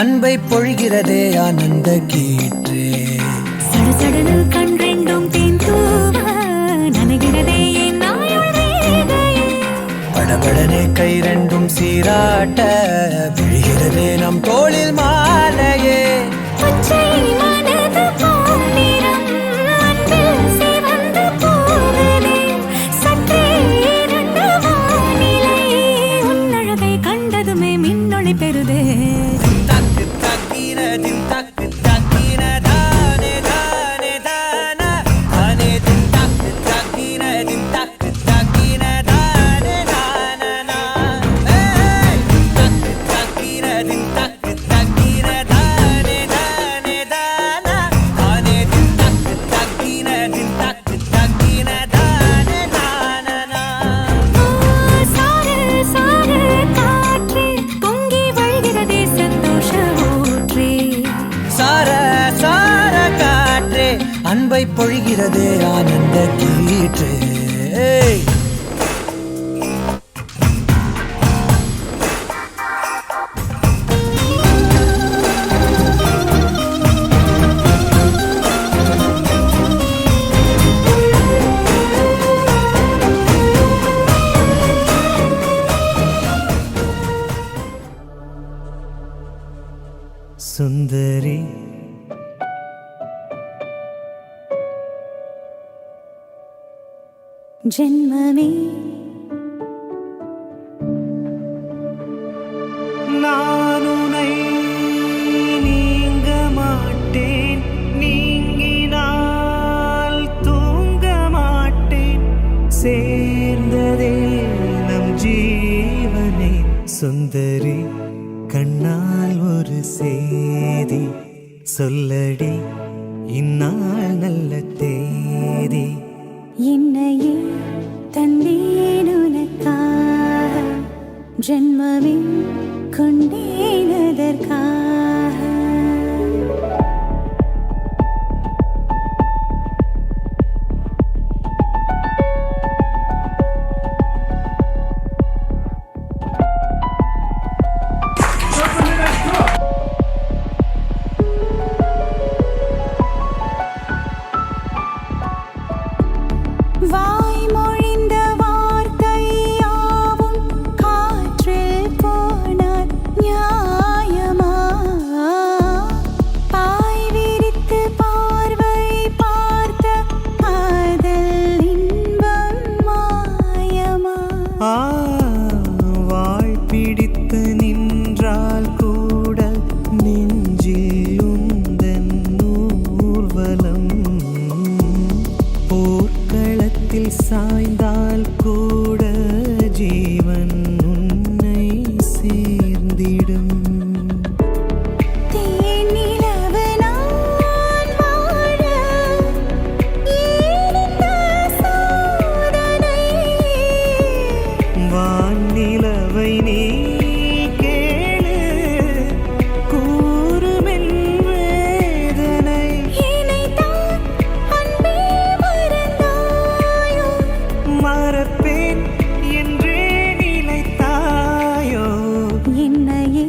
அன்பை பொழிகிறதே ஆனந்த கீற்றே. சடசடனு கண் ரெண்டும் தேன் தூவ நனைகிறதே என் நாயுள் ரேகையே. படபடனே கை ரெண்டும் சீராட்ட விழுகிறதே நம் தோளில் மாலையே. பச்சை மனது பொன்னிறம் அன்பில் சிவந்து போகுதே. சற்றே இருண்ட வானிலை உன்னழகை கண்டதுமே மின்னொளி பெறுதே. தக்கு தக்கின தின் தக்கு தக்கின தானே தானே தானா தானே தின் தக்கு தக்கின தின் தக்கு தக்கின தானே தானா தக்கு தக்கின தின் தக்கு தக்கின தானே தானே தானா தானே தின் தக்கு தக்கின தின் தக்கு தக்கின தானே தானா. சாரு சாரு காற்றே பொங்கி வழிகிறதே சந்தோஷ ஊற்றே. சார சார காற்றே அன்பை பொழிகிறதே ஆனந்த கீற்றே. சுந்தரி ஜென்மமே நான் உன்னை நீங்க மாட்டேன், நீங்கினால் தூங்க மாட்டேன். சேர்ந்ததே நம் ஜீவனே. சுந்தரி கண்ணால் ஒரு சேதி சொல்லடி இந்நாள் நல்ல தேதி. என்னையே தந்தேன் உனக்காக ஜென்மமே கொண்டேன் அதற்காக. வாய்மொழிந்த வார்த்தையாவும் காற்றில் போனார் நியாயமா? பாய் விரித்து பார்வை பார்த்த காதல் இன்பம் மாயமா? வாய் பிடித்து நின்றால் கூட நெஞ்சில் உந்தன் ஊர்வலம். போர்க்களத்தில் சாய்ந்தால் கூட ஜீவன் உன்னை சேர்ந்திடும். தேனிலவு நான் வாழ ஏன் இந்த சோதனை? வானிலவை நீ கேளு கூறுமென் வேதனை. என்னைத்தான் அன்பே மறந்தாயோ? மறப்பேன் என்றே நிலைத்தாயோ. என்னையே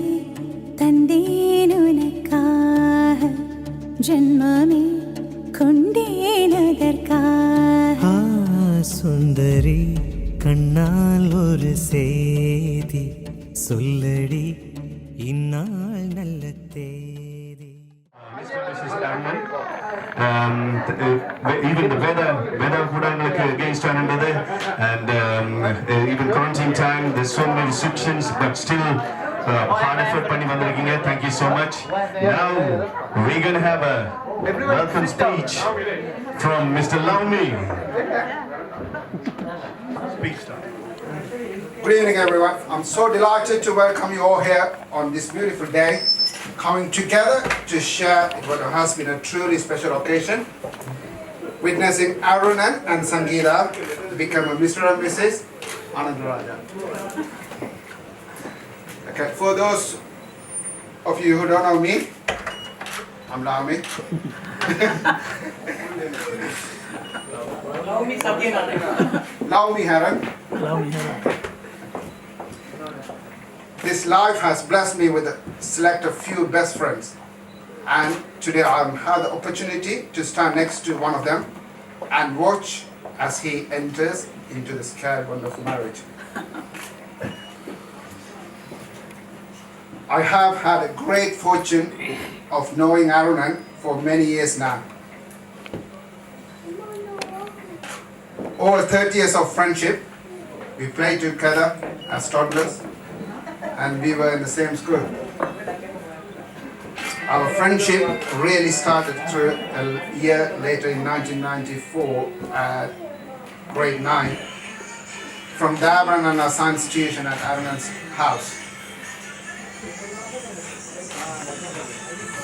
தந்தேன் உனக்காக ஜென்மமே கொண்டேன் அதற்காக. சுந்தரி கண்ணால் ஒரு சேதி சொல்லடி இந்நாள் நல்ல தேதி. Even the weather கூட எங்களுக்கு against ஆனது, and even quarantine time there's so many restrictions but still hard effort பண்ணி வந்திருக்கீங்க. Thank you so much. Now we're going to have a welcome speech from Mr. Laumi. Speech time. Good evening, everyone. I'm so delighted to welcome you all here on this beautiful day, coming together to share what has been a truly special occasion, witnessing Arunan and Sangeeta become a Mr. and Mrs. Anandaraja. Okay, for those of you who don't know me, I'm Laumi. Laumi Haran. This life has blessed me with a select a few best friends. And today I have the opportunity to stand next to one of them and watch as he enters into the scared wonderful marriage. I have had a great fortune of knowing Arunan for many years now. Over 30 years of friendship. We played together as toddlers and we were in the same school. Our friendship really started through a year later in 1994 at grade 9 from the Abranana Science Tuition at Arunan's house.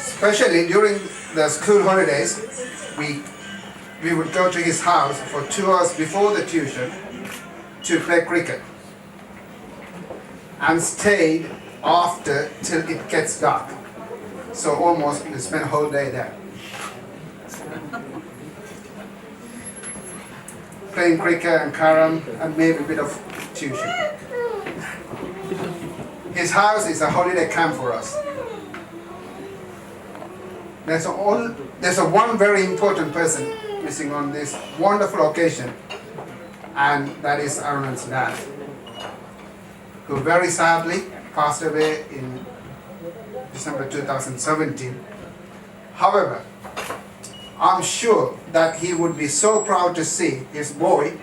Especially during the school holidays, we would go to his house for 2 hours before the tuition to play cricket and stayed after till it gets dark. So almost we spent a whole day there. Playing cricket and carom and maybe a bit of tuition. His house is a holiday camp for us. There's one very important person missing on this wonderful occasion, and that is Arunan's dad, who very sadly passed away in December 2017. However, I'm sure that he would be so proud to see his boy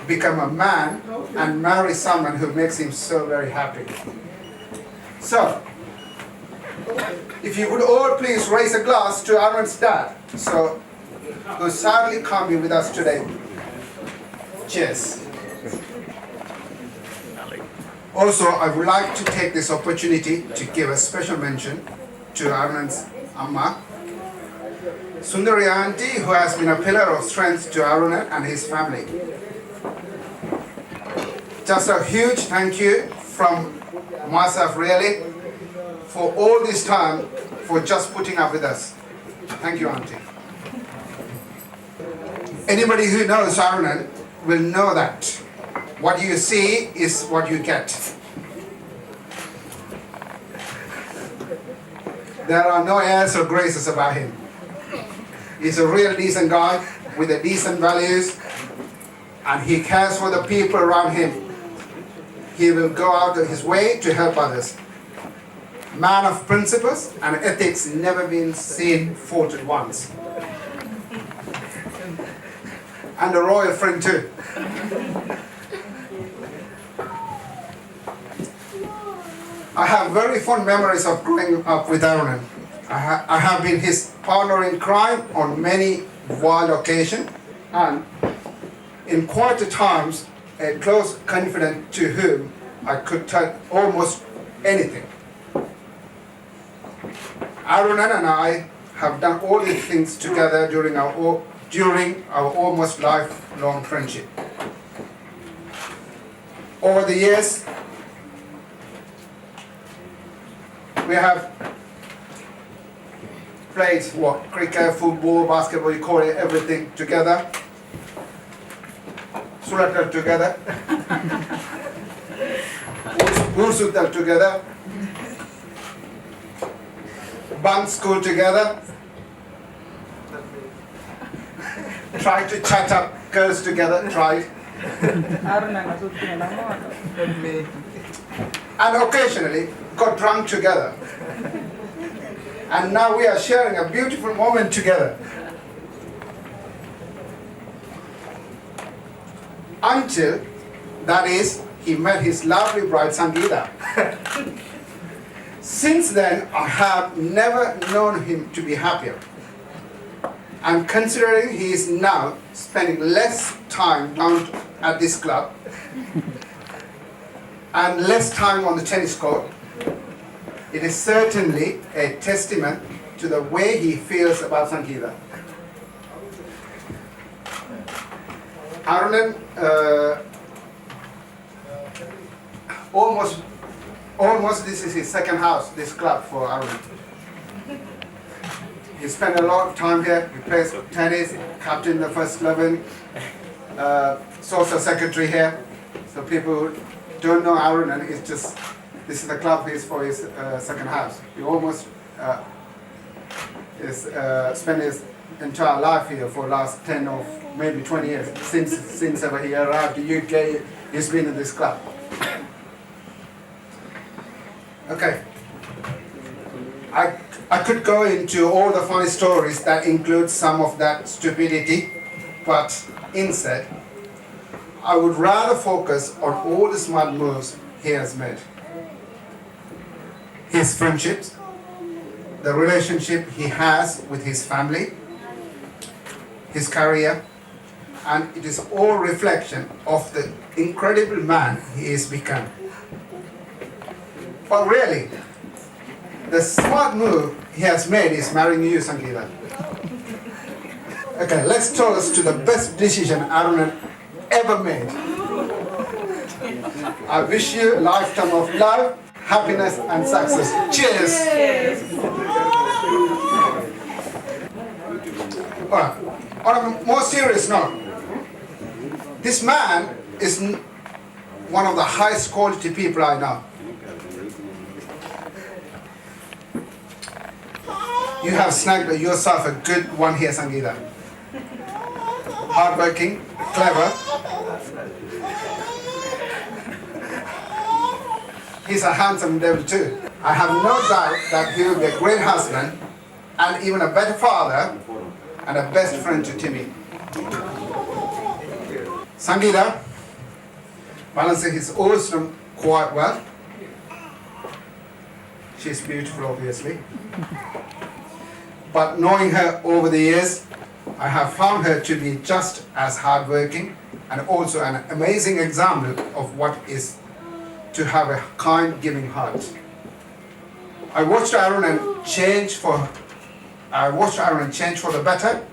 become a man and marry someone who makes him so very happy. So, if you would all please raise a glass to Arunan's dad, so who sadly can't be with us today. Cheers. Also, I would like to take this opportunity to give a special mention to Arunan's Amma, Sundari Auntie, who has been a pillar of strength to Arunan and his family. Just a huge thank you from myself really for all this time for just putting up with us. Thank you, Auntie. Anybody who knows Arunan will know that what you see is what you get. There are no airs or graces about him. He's a real decent guy with a decent values, and he cares for the people around him. He will go out of his way to help others. Man of principles and ethics, never been seen faulted once. And a royal friend too. I have very fond memories of growing up with Arunan. I have been his partner in crime on many wild occasions, and in quieter times, a close confidant to whom I could tell almost anything. Arunan and I have done all these things together during our almost lifelong friendship. Over the years, we have played cricket, football, basketball, you call it everything together. Sulatal together. Ursutal together. Bunk school together. Tried to chat up girls together, tried. And occasionally got drunk together. And now we are sharing a beautiful moment together. Until, that is, he met his lovely bride Sangeeta. Since then, I have never known him to be happier. And considering he is now spending less time down at this club and less time on the tennis court, it is certainly a testament to the way he feels about Sangeeta. Arunan, almost this is his second house, this club for Arunan. He spent a lot of time here. He plays tennis, captain the first 11, social secretary here. So people who don't know Arunan, it's just This is the club he's for his second house. He almost spent his entire life here for last 10 or maybe 20 years. Since ever he arrived to UK, he's been in this club. Okay. I could go into all the funny stories that include some of that stupidity, but instead, I would rather focus on all the smart moves he has made. His friendships, the relationship he has with his family, his career, and it is all reflection of the incredible man he has become. But really, the smart move he has made is marrying you, Sangeeta. Okay, let's toast to the best decision Arunan ever made. I wish you a lifetime of love, happiness and success. Cheers! Alright, on a more serious note, this man is one of the highest quality people I know. You have snagged yourself a good one here, Sangeeta. Hardworking, clever. He's a handsome devil too. I have no doubt that he will be a great husband and even a better father and a best friend to Timmy. Sangeeta balances his awesome quite well. She's beautiful, obviously. But knowing her over the years, I have found her to be just as hardworking and also an amazing example of what is to have a kind, giving heart. I watched Arunan change for the better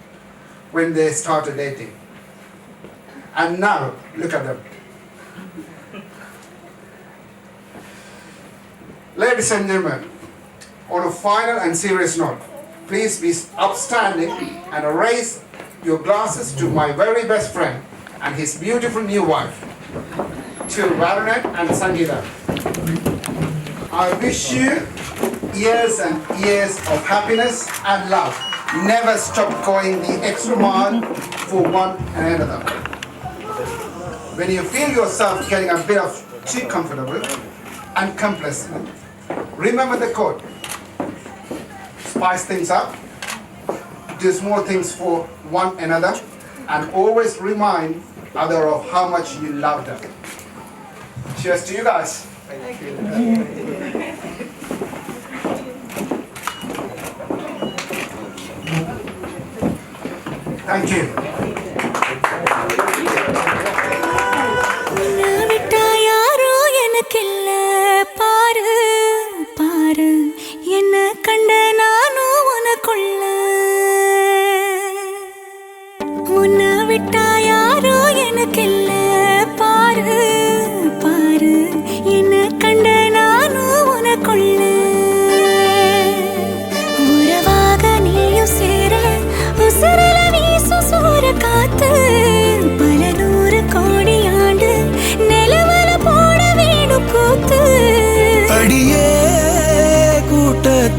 when they started dating. And now, look at them. Ladies and gentlemen, on a final and serious note, please be upstanding and raise your glasses to my very best friend and his beautiful new wife, to Arunan and Sangeeta. I wish you years and years of happiness and love. Never stop going the extra mile for one another. When you feel yourself getting a bit of too comfortable and complacent, remember the quote. Spice things up, do small things for one another, and always remind other of how much you love them. Cheers to you guys. Thank you.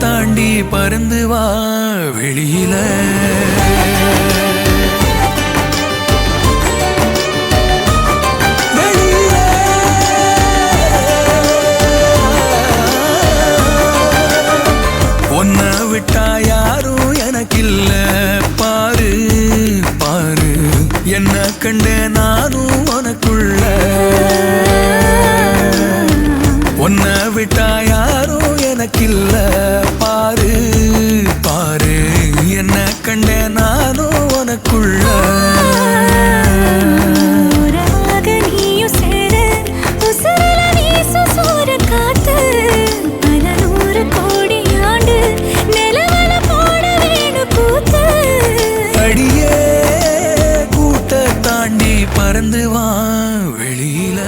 தாண்டி பறந்து வா வெளியில ஒன்ன விட்டா யாரும் எனக்கில்ல பாரு பாரு என்ன கண்ட நானும் உனக்குள்ள ஒன்ன விட்டா யாரும் எனக்கில்ல பாரு பாரு என்ன கண்ட நானும் உனக்குள்ள அடியே கூட்ட தாண்டி பறந்து வா வெளியில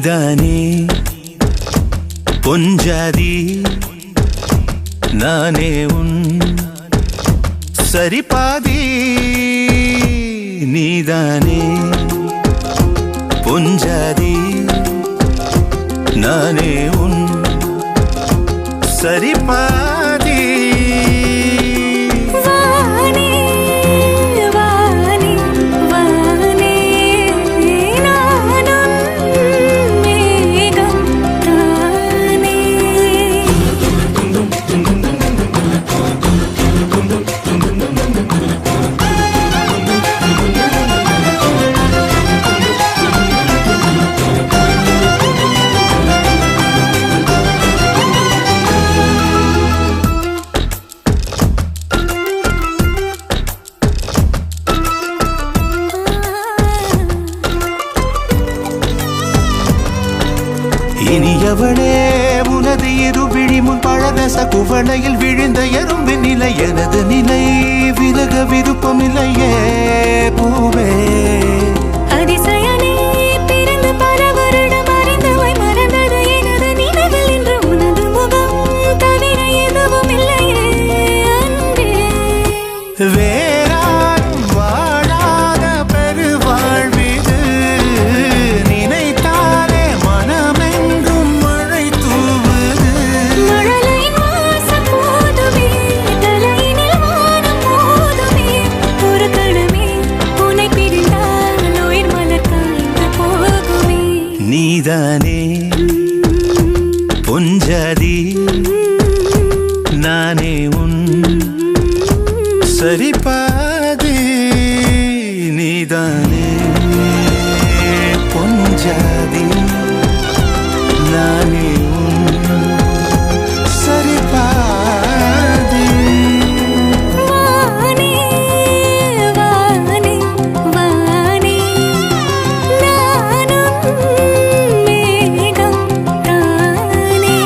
நீதானே பொஞ்சாதி நானே உன் சரிபாதி நீதானே பொஞ்சாதி நானே உன் சரிபாதி இனியவளே உனது இருவிழி முன் பழதச குவளையில் விழுந்த எறும்பின் நிலை எனது நிலை விலக விருப்பமில்லையே பூவே அதிசயனே பிறந்து பல வருடம் அறிந்தவை மறந்தது எனது நினைவில் இன்று உனது முகம் தவிர எதுவும் இல்லையே அன்பே வேறாரும் வாழாத பெருவாழ்விது நினைத்தாலே மனமெங்கும் மழை தூவுது மழலையின் வாசம் போதுமே தலையினில் வானம் போதுமே ஒரு கணமே உன்னை பிரிந்தால் உயிர் மலர் காய்ந்து போகுமே நீதானே பொஞ்சாதி நானே உன் சரிபாதி நீதானே பொஞ்சாதி நானே உன் சரிபாதி வானே வானே வானே நானும் மேகம் தானே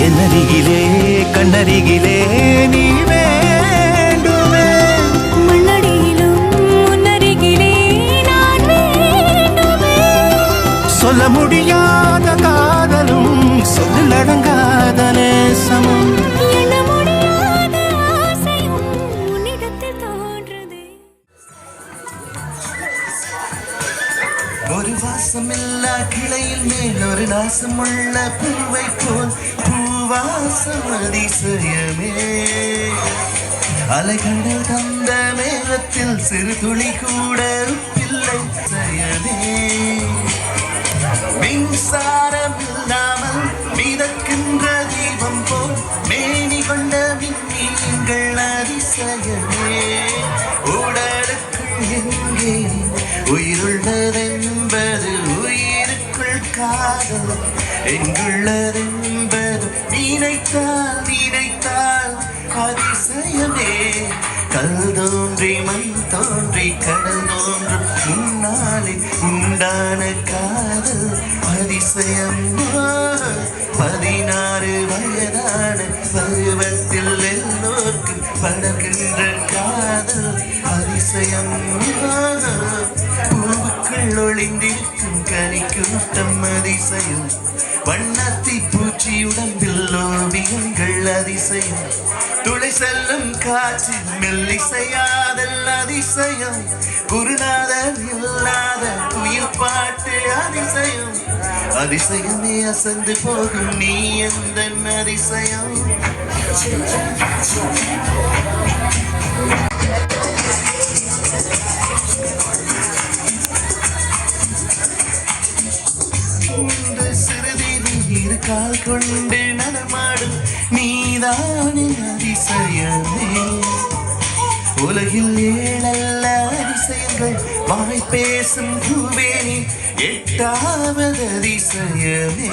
என்னருகிலே கண்ணருகிலே நீ வேண்டுமே மண்ணடியிலும் முன்னருகிலே நான் வேண்டுமே சொல்ல முடியாத காதலும் சொல்லடங்காத நேசமும் எண்ண முடியாத ஆசையும் உன்னிடத்தில் தோன்றுதே ஒரு வாசமில்லா கிளையில் மேல் ஒரு நாசமுள்ள பூவை போல் பூவாசம் அதிசயமே அலைகடல் தந்த மேகத்தில் சிறு துளி கூட பிள்ளை செயலே மின்சாரம் இல்லாமல் மிதக்கின்ற தீபம் போல் மேனி கொண்ட விண்மீன்கள் அதிசயமே உடலுக்குள் எங்கே உயிருள்ளதென்பது உயிருக்குள் காதல் எங்குள்ளதென்பது நினைத்தால் நினைத்தால் அதிசயமே கல் தோன்றி மண் தோன்றி கடல் தோன்றும் முன்னாலே உண்டான காதல் அதிசயம் 16 வயதான பருவத்தில் எல்லோருக்கும் படர்கின்ற காதல் அதிசயம் பூவுக்குள் ஒளிந்திருக்கும் கனிக்கூட்டம் அதிசயம் வண்ணத்தி பூச்சி உடம்பில் ஓவியங்கள் அதிசயம் துளை செல்லும் காற்று மெல்லிசையாதல் அதிசயம் குருநாதர் இல்லாத உயிர் பாட்டு அதிசயம் அதிசயமே அசந்து போகும் நீ எந்த அதிசயம் சிறுதீர் கால் கொண்டு நடமாடும் நீதானே அதிசயமே உலகில் ஏழல்ல அதிசயங்கள் வாய் பேசும் பூவேனி 8வது அதிசயமே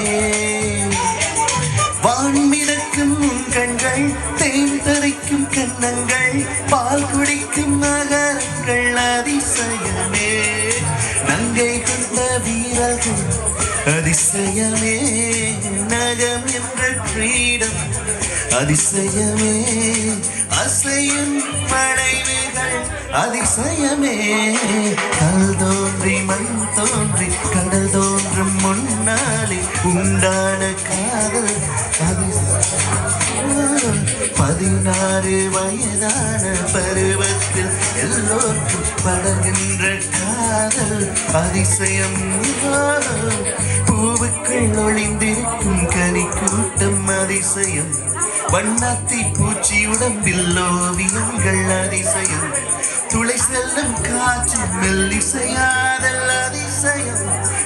வான்மிதக்கும் கண்கள் தேன் தரிக்கும் கன்னங்கள் பால் குடிக்கும் நகரங்கள் அதிசயமே நங்கை கொண்ட வீரர்கள் அதிசயமே நகம் என்ற கிரீடம் அதிசயமே அசையும் படைவுகள் அதிசயமே கல் தோன்றி மண் தோன்றி கடல் தோன்றும் முன்னா பின்னாலே உண்டான காதல் 16 வயதான பருவத்தில் எல்லோருக்கும் படர்கின்ற காதல் அதிசயம். பூவுக்குள் ஒளிந்திருக்கும் கனி கூட்டம் அதிசயம். வண்ணாத்தி பூச்சி உடம்பில் ஓவியங்கள் அதிசயம். துளை செல்லும் காற்று மெல்லிசையாதல் அதிசயம்.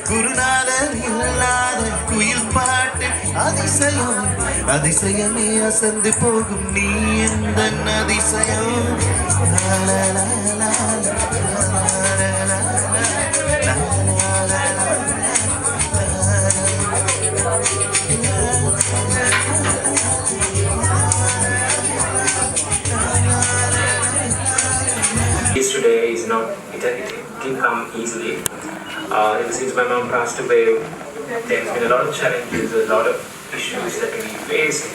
குருநாதர் இல்லாத குயில் பாட்டு அதிசயம். அதிசயமே அசந்து போகும் நீ எந்த அதிசயம். லா, லா, லா, லா, லா, லா, லா, லா, லா, லா. Today is not, it didn't come easily. Ever since my mom passed away, there's been a lot of challenges, a lot of issues that we faced.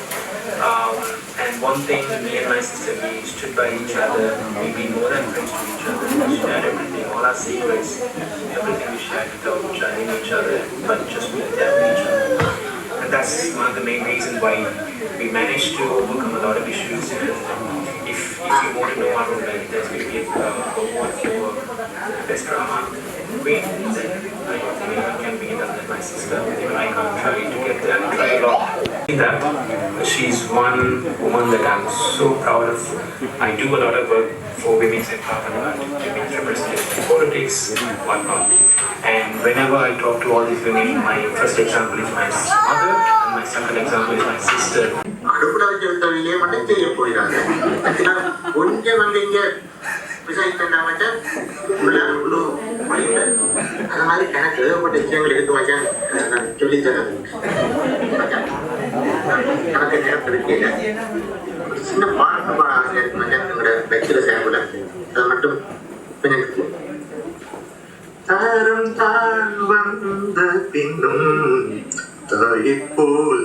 And one thing, me and my sister, we stood by each other. We've been more than friends to each other. We shared everything, all our secrets, everything we shared without judging each other, but just being there with each other. And that's one of the main reasons why we managed to overcome a lot of issues. And if you want to know our own life, there's going to be one for best drama queen, then I don't think anyone can be other than my sister. Even I can't try to get there and try a lot. That she's one woman that I'm so proud of. I do a lot of work for women's empowerment, women's representation in politics, whatnot. And whenever I talk to all these women, my first example is my mother, and my second example is my sister. அடுப்புல வச்சு தொழிலே மட்டும் செய்ய போயிடாது. கொஞ்சம் வந்து இங்க விசாரிப்பா மச்சான் முழு மொழியில அது மாதிரி எனக்கு ஏகப்பட்ட விஷயங்கள் எடுத்து மச்சான் நான் சொல்லித்தரேன். எனக்கு நேரத்தில் இருக்கீங்க ஒரு சின்ன பாட்டு பாட ஆசை இருக்கு மச்சான். உங்களோட வெற்றில சேரக்கூட அது மட்டும் எனக்கு தாரம் தான் வந்த பின்னும் தாயைப்போல்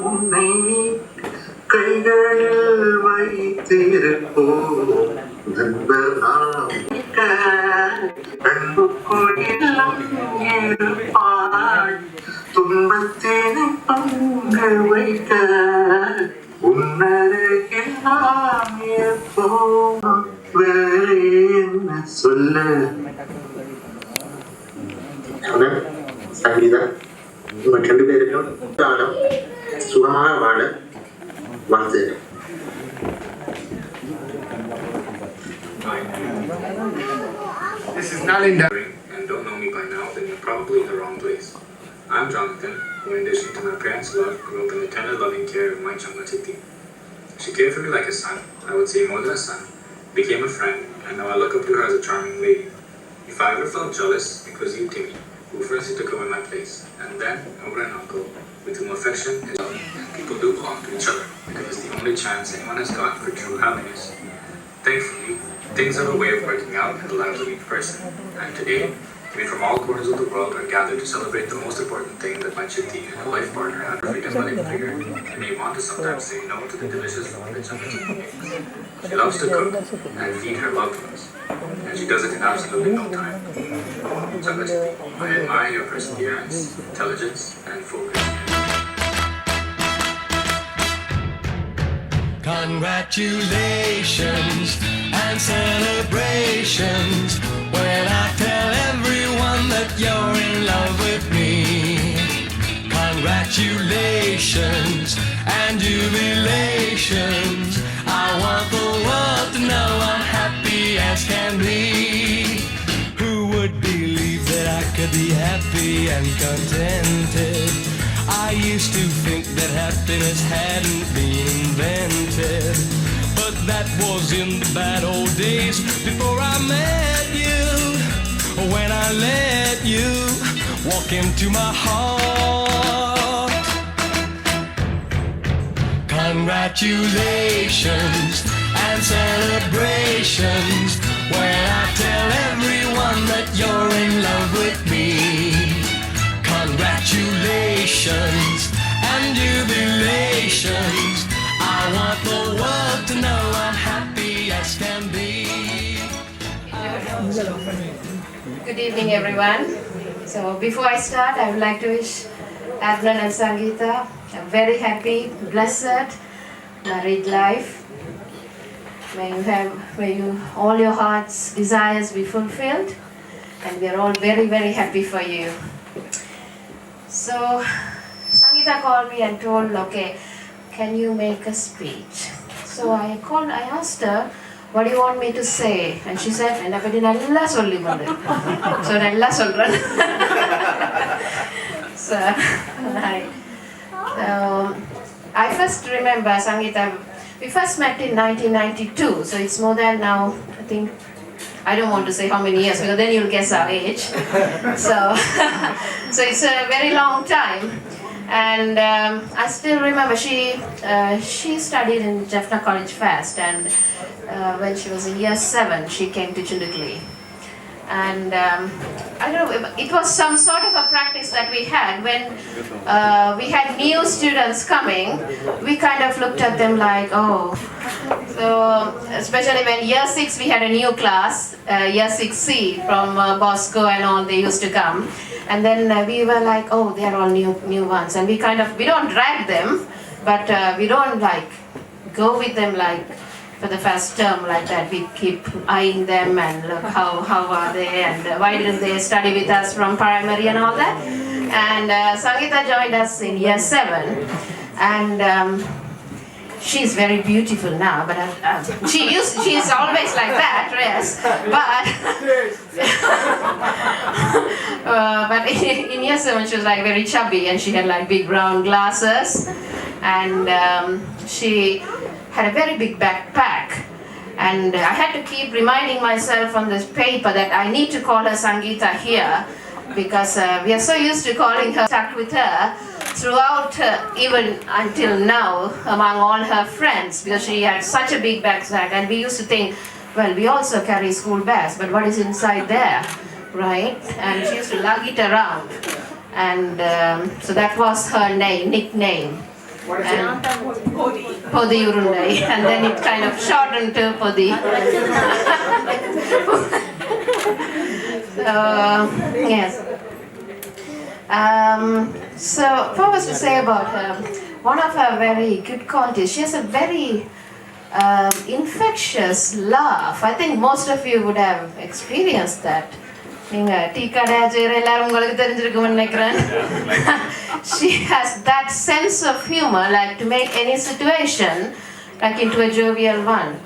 உன்னை கைகளில் வைத்திருப்போம் நண்பர் நாம் அன்புக்குள் இருப்பாய் துன்பத்தினை பங்கு வைக்க உன்னருகில் நாம் இருப்போம் வேறு என்ன சொல்ல. சங்கீதா உங்கள் 2 பேருக்கும் காலம் சுகமாக வாழ வாழ்த்துகிறேன். This is Nalinda. And don't know me by now, then you're probably in the wrong place. I'm Jonathan, who in addition to my parents' love, grew up in the tender loving care of my Changma Chitti. She cared for me like a son, I would say more than a son, became a friend, and now I look up to her as a charming lady. If I ever felt jealous, it was you, Timmy, who first took over my place, and then over an uncle, with whom affection and love people do belong to each other, because it's the only chance anyone has got for true happiness. Thankfully, things have a way of working out in the lives of each person, and today, we from all corners of the world are gathered to celebrate the most important thing that my Chitti and her life partner have a freedom mother figure, and may want to sometimes say no to the delicious food that Changma Chitti makes. She loves to cook and feed her loved ones, and she does it in absolutely no time. Changma Chitti, I admire your perseverance, intelligence, and focus. Congratulations and celebrations when I tell everyone that you're in love with me. Congratulations and jubilations. I want the world to know I'm happy as can be. Who would believe that I could be happy and contented? I used to think that happiness hadn't been invented, but that was in the bad old days before I met you. When I let you walk into my heart. Congratulations and celebrations when I tell everyone that you're in love with me. Congratulations and jubilations. I want the world to know I'm happy as can be. Good evening, everyone. So before I start, I would like to wish Adnan and Sangeeta a very happy, blessed married life. May you all your heart's desires be fulfilled, and we are all very, very happy for you. So Sangeeta called me and told, okay, can you make a speech? So I asked her, what do you want me to say? And she said, "Enna patti nalla solli podu." So nalla solran. So I first remember Sangeeta, we first met in 1992, so it's more than now, I think, I don't want to say how many years, because then you'll guess our age. So, so it's a very long time. And I still remember she studied in Jaffna College first, and when she was in year 7, she came to Chundukli. And I don't know, it was some sort of a practice that we had when we had new students coming. We kind of looked at them like, oh. So especially when year 6 we had a new class, year 6C from Bosco and all, they used to come. And then we were like, oh, they are all new ones. And we don't drag them, but we don't like go with them like for the first term like that. We keep eyeing them and look how are they, and why didn't they study with us from primary and all that. And Sangeeta joined us in year 7, and she's very beautiful now, but she's always like that, yes. But in year 7 she was like very chubby, and she had like big brown glasses, and she had a very big backpack. And I had to keep reminding myself on this paper that I need to call her Sangeeta here, because we are so used to calling her, stuck with her throughout, even until now, among all her friends, because she had such a big backpack. And we used to think, well, we also carry school bags, but what is inside there, right? And she used to lug it around. And so that was her nickname. Podi Urundai, and then it kind of shortened to Podi. Yes. So what was to say about her? One of her very good qualities, she has a very infectious laugh. I think most of you would have experienced that. She has that sense of humor, like to make any situation like into a jovial one.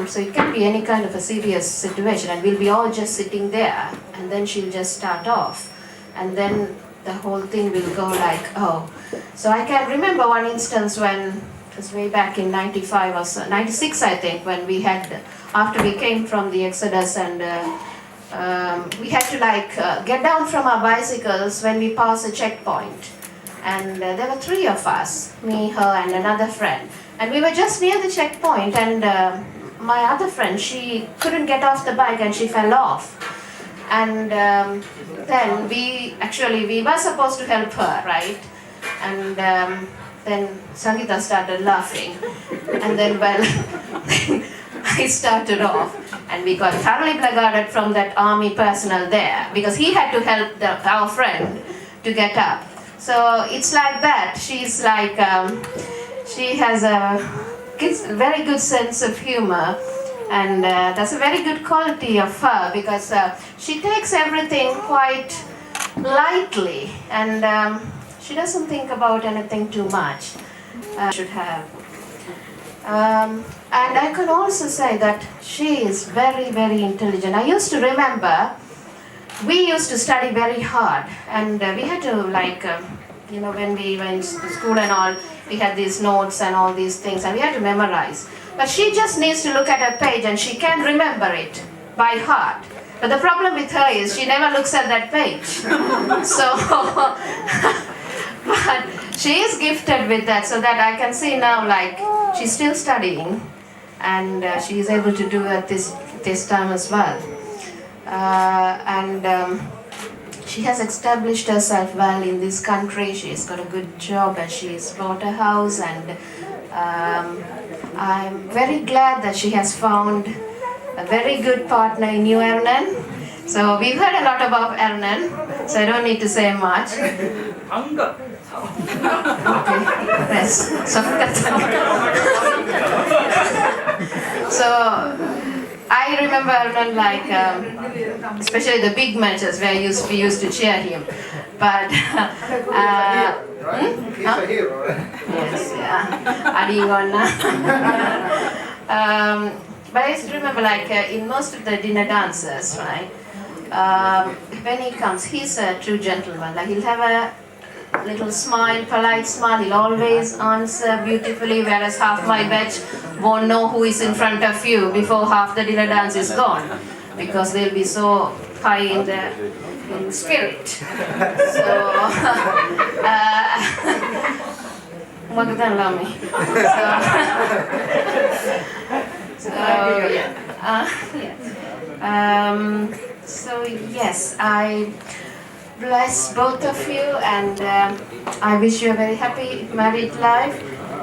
So it can be any kind of a serious situation, and we'll be all just sitting there, and then she'll just start off, and then the whole thing will go like, oh. So I can remember one instance when it was way back in 95 or so, 96 I think, when we had, after we came from the Exodus, and we had to like get down from our bicycles when we passed a checkpoint. And there were 3 of us, me, her and another friend. And we were just near the checkpoint, and my other friend, she couldn't get off the bike and she fell off. And then we were supposed to help her, right? And then Sangeeta started laughing. And then, well, I started off, and we got thoroughly blackguarded from that army personnel there, because he had to help our friend to get up. So it's like that. She's like, she has a very good sense of humor, and that's a very good quality of her, because she takes everything quite lightly, and she doesn't think about anything too much. Should have. And I can also say that she is very, very intelligent. I used to remember, we used to study very hard, and we had to like, when we went to school and all, we had these notes and all these things, and we had to memorize. But she just needs to look at a page and she can remember it by heart. But the problem with her is she never looks at that page. So, but she is gifted with that, so that I can see now, like, she's still studying, and she is able to do it this time as well. She has established herself well in this country. She's got a good job, and she's bought a house, and I'm very glad that she has found a very good partner in New Ernan. So we've heard a lot about Arnan, so I don't need to say much. Yes. So I remember Arnan like, especially the big matches where we used to cheer him. But He's a hero. yes, yeah. Adigona. But I used to remember like in most of the dinner dances, right? When he comes, he's a true gentleman. Like he'll have a little smile, polite smile. He'll always answer beautifully, whereas half my batch won't know who is in front of you before half the dinner dance is gone, because they'll be so high in spirit. So, Magdan Lami. So yes, I bless both of you, and I wish you a very happy married life.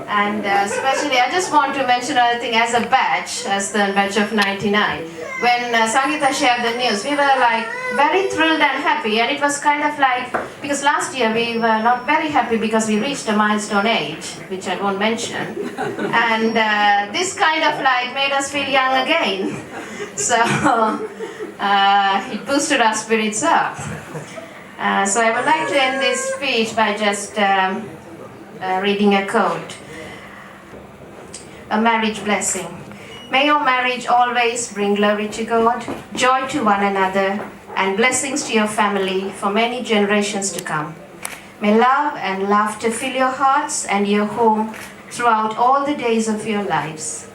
And especially, I just want to mention another thing as a batch, as the batch of 99. When Sangeeta shared the news, we were like very thrilled and happy, and it was kind of like, because last year we were not very happy because we reached a milestone age, which I won't mention, and this kind of like made us feel young again. So it boosted our spirits up. So I would like to end this speech by just reading a quote. A marriage blessing. May your marriage always bring glory to God, joy to one another, and blessings to your family for many generations to come. May love and laughter fill your hearts and your home throughout all the days of your lives.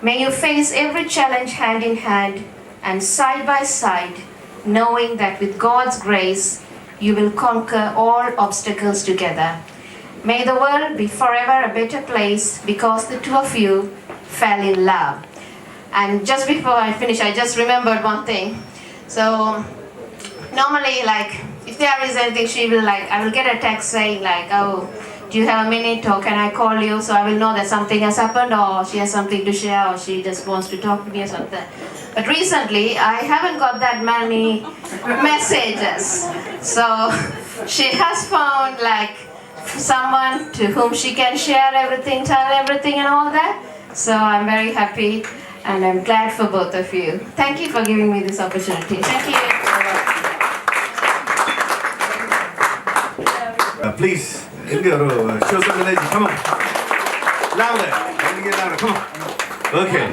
May you face every challenge hand in hand and side by side, knowing that with God's grace, you will conquer all obstacles together. May the world be forever a better place because the two of you fell in love. And just before I finish, I just remembered one thing. So normally, like, if there is anything, she will like, I will get a text saying like, oh, do you have a minute, or can I call you? So I will know that something has happened, or she has something to share, or she just wants to talk to me or something. But recently, I haven't got that many messages. So she has found like someone to whom she can share everything, tell everything and all that. So I'm very happy and I'm glad for both of you. Thank you for giving me this opportunity. Thank you. Please, show some energy. Come on. Louder. Let me get louder. Come on. Okay.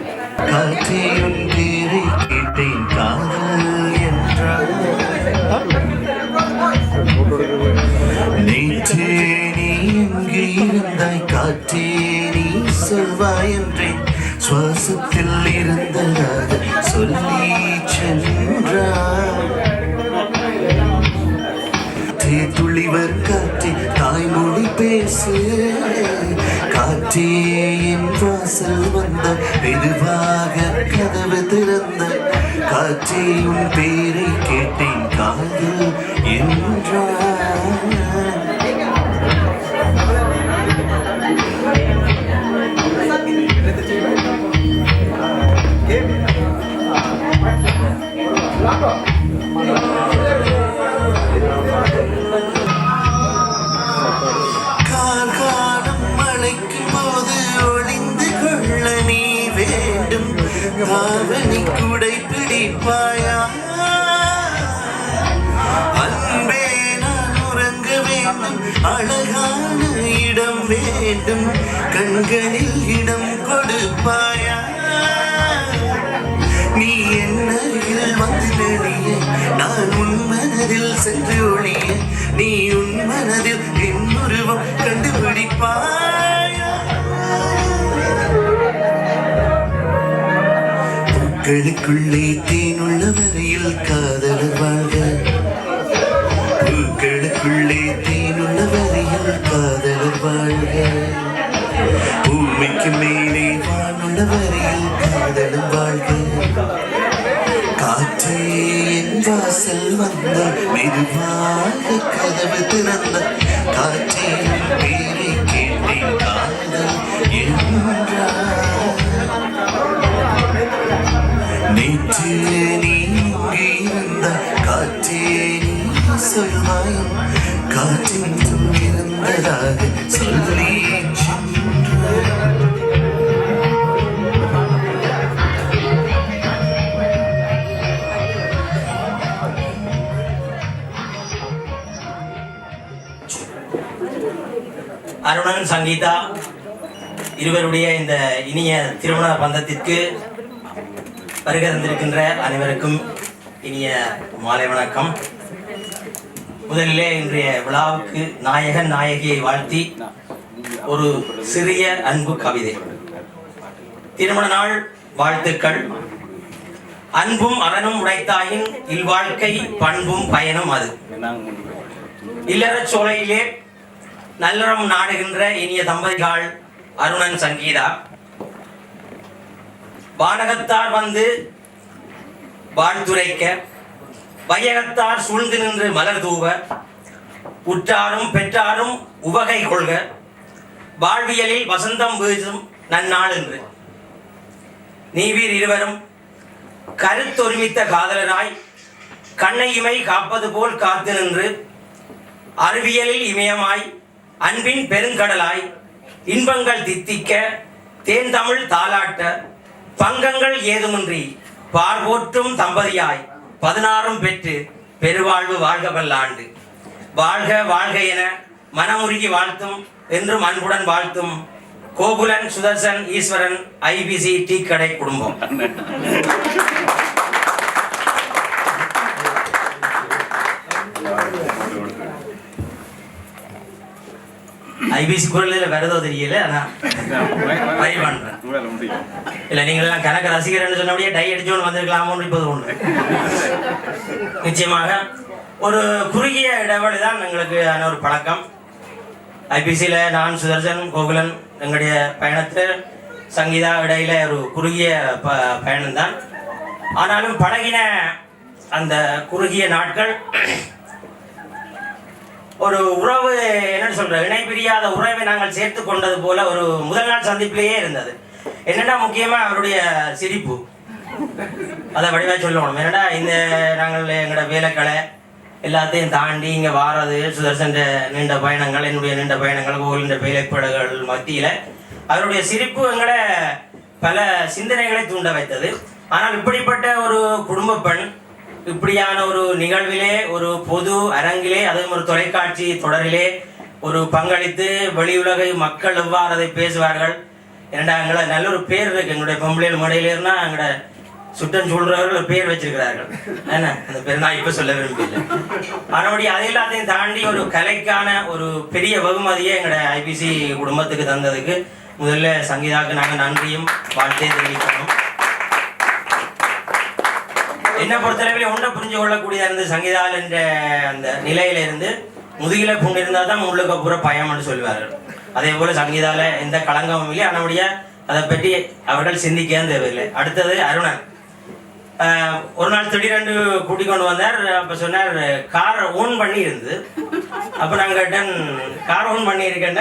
காற்றே உன் பேரை கேட்டேன் காதல் என்றால் நேற்றே நீ எங்கே இருந்தாய் காற்றே நீ சொல்வாய் என்றேன் சுவாசத்தில் இருந்ததாக சொல்லி சென்றாய் துளிவர் காற்றே தாய்மொழி பேசு காற்றே என் வாசல் வந்த மெதுவாக கதவு திறந்த காற்றே உன் பேரை கேட்டேன் காதல் என்றாய் அவனை குடை பிடிப்பாயா அன்பே நான் உறங்க வேண்டும் அழகான இடம் வேண்டும் கண்களில் இடம் கொடுப்பாயா நீ என் அருகில் வந்து நெளிய நான் உன் மனதில் சென்று ஒளிய நீ உன் மனதில் என் உருவம் கண்டுபிடிப்பாயா பூக்களுக்குள்ளே தேனுள்ள வரையில் காதலர் வாழ்க பூக்களுக்குள்ளே தேனுள்ள வரையில் காதலர் வாழ்க பூமிக்கு மேலே வானுள்ள வரையில் காதலர் வாழ்க காற்றே என் வாசல் வந்த மெதுவாக கதவு திறந்த காற்றே பேரை கேட்டேன் காதல் என்றார் நேற்று நீ இங்கே இருந்தாய் என்றும் இருந்ததாக சொல்லி அருணன் சங்கீதா இருவருடைய இந்த இனிய திருமண பந்தத்திற்கு வருகை தந்திருக்கின்ற அனைவருக்கும் இனிய மாலை வணக்கம். முதலிலே இன்றைய விழாவுக்கு நாயகன் நாயகியை வாழ்த்தி ஒரு சிறிய அன்பு கவிதை. திருமண நாள் வாழ்த்துக்கள். அன்பும் அறனும் உடைத்தாயின் இல்வாழ்க்கை பண்பும் பயனும் அது. இல்லறச் சோலையிலே நல்லறம் நாடுகின்ற இனிய தம்பதிகள் அருணன் சங்கீதா. வானகத்தார் வந்து வாழ்த்துரைக்க, வையகத்தார் சூழ்ந்து நின்று மலர் தூவ, உற்றாரும் பெற்றாரும் உவகை கொள்க, வாழ்வியலில் வசந்தம் வீசும் நன்னாள் என்று. நீவீர் இருவரும் கருத்தொருமித்த காதலராய் கண்ணையுமை காப்பது போல் காத்து நின்று, அறிவியலில் இமயமாய் அன்பின் பெருங்கடலாய் இன்பங்கள் தித்திக்க தேன் தமிழ் தாலாட்ட பங்கங்கள் ஏதுமின்றி பார்போற்றும் தம்பதியாய் 16 பெற்று பெருவாழ்வு வாழ்க பல்லாண்டு. வாழ்க வாழ்க என மனமுருகி வாழ்த்தும் என்றும் அன்புடன் வாழ்த்தும் கோகுலன் சுதர்சன் ஈஸ்வரன் ஐபிசி டீ கடை குடும்பம். ஐபிசி குரலில் வரதோ தெரியல, ஆனால் ட்ரை பண்ணுறேன். இல்லை நீங்களெல்லாம் கணக்கு ரசிகர்னு சொன்னபடியே டை அடிச்சோன்னு வந்திருக்கலாமோன்னு இப்போது ஒன்று. நிச்சயமாக ஒரு குறுகிய இடைவெளி தான் எங்களுக்கு ஒரு பழக்கம். ஐபிசியில் நான் சுதர்சன் கோகுலன் எங்களுடைய பயணத்தில் சங்கீதா இடையில ஒரு குறுகிய பயணம்தான். ஆனாலும் பழகின அந்த குறுகிய நாட்கள் ஒரு உறவு, என்னன்னு சொல்ற, இணை பிரியாத உறவை நாங்கள் சேர்த்து கொண்டது போல ஒரு முதல் நாள் சந்திப்பிலேயே இருந்தது. என்னன்னா முக்கியமா அவருடைய சிரிப்பு, அதை வடிவாக சொல்லணும். என்னடா இந்த நாங்கள் எங்களோட வேலைக்களை எல்லாத்தையும் தாண்டி இங்கே வாரது, சுதர்சன் நீண்ட பயணங்கள், என்னுடைய நீண்ட பயணங்கள், கோவிலின் வேலைப்பாடுகள் மத்தியில் அவருடைய சிரிப்பு எங்களை பல சிந்தனைகளை தூண்ட வைத்தது. ஆனால் இப்படிப்பட்ட ஒரு குடும்ப பெண் இப்படியான ஒரு நிகழ்விலே, ஒரு பொது அரங்கிலே, அதுவும் ஒரு தொலைக்காட்சி தொடரிலே ஒரு பங்களித்து வெளியுலக மக்கள் எவ்வாறு அதை பேசுவார்கள். ஏன்னா எங்களை நல்ல ஒரு பேர் இருக்கு எங்களுடைய பொம்பளையில் மடையிலேருனா எங்களோட சுட்டம் சொல்றவர்கள் ஒரு பேர் வச்சிருக்கிறார்கள். என்ன அந்த பேர் நான் இப்போ சொல்ல விரும்பல. ஆனபடி அதை எல்லாத்தையும் தாண்டி ஒரு கலைக்கான ஒரு பெரிய வெகுமதியை எங்களோட ஐபிசி குடும்பத்துக்கு தந்ததுக்கு முதல்ல சங்கீதாவுக்கு நாங்கள் நன்றியும் வாழ்த்தையும் தெரிவிக்கணும். என்ன பொறுத்தளவில் ஒன்றை புரிஞ்சு கொள்ளக்கூடியதாக இருந்து சங்கீதால் என்ற அந்த நிலையிலிருந்து முதுகில புண்ணு இருந்தால் தான் முள்ளுக்கு அப்புறம் பயம்னு சொல்வார்கள். அதே போல சங்கீதால எந்த களங்கமும் இல்லை. ஆனபடிய அதை பற்றி அவர்கள் சிந்திக்க தேவையில்லை. அடுத்தது அருணன். ஒரு நாள் திடீரென்று கூட்டிக் கொண்டு வந்தார். அப்போ சொன்னார் கார் ஓன் பண்ணி இருந்து. அப்போ நாங்கள் கேட்டேன் கார் ஓன் பண்ணி இருக்கேன்.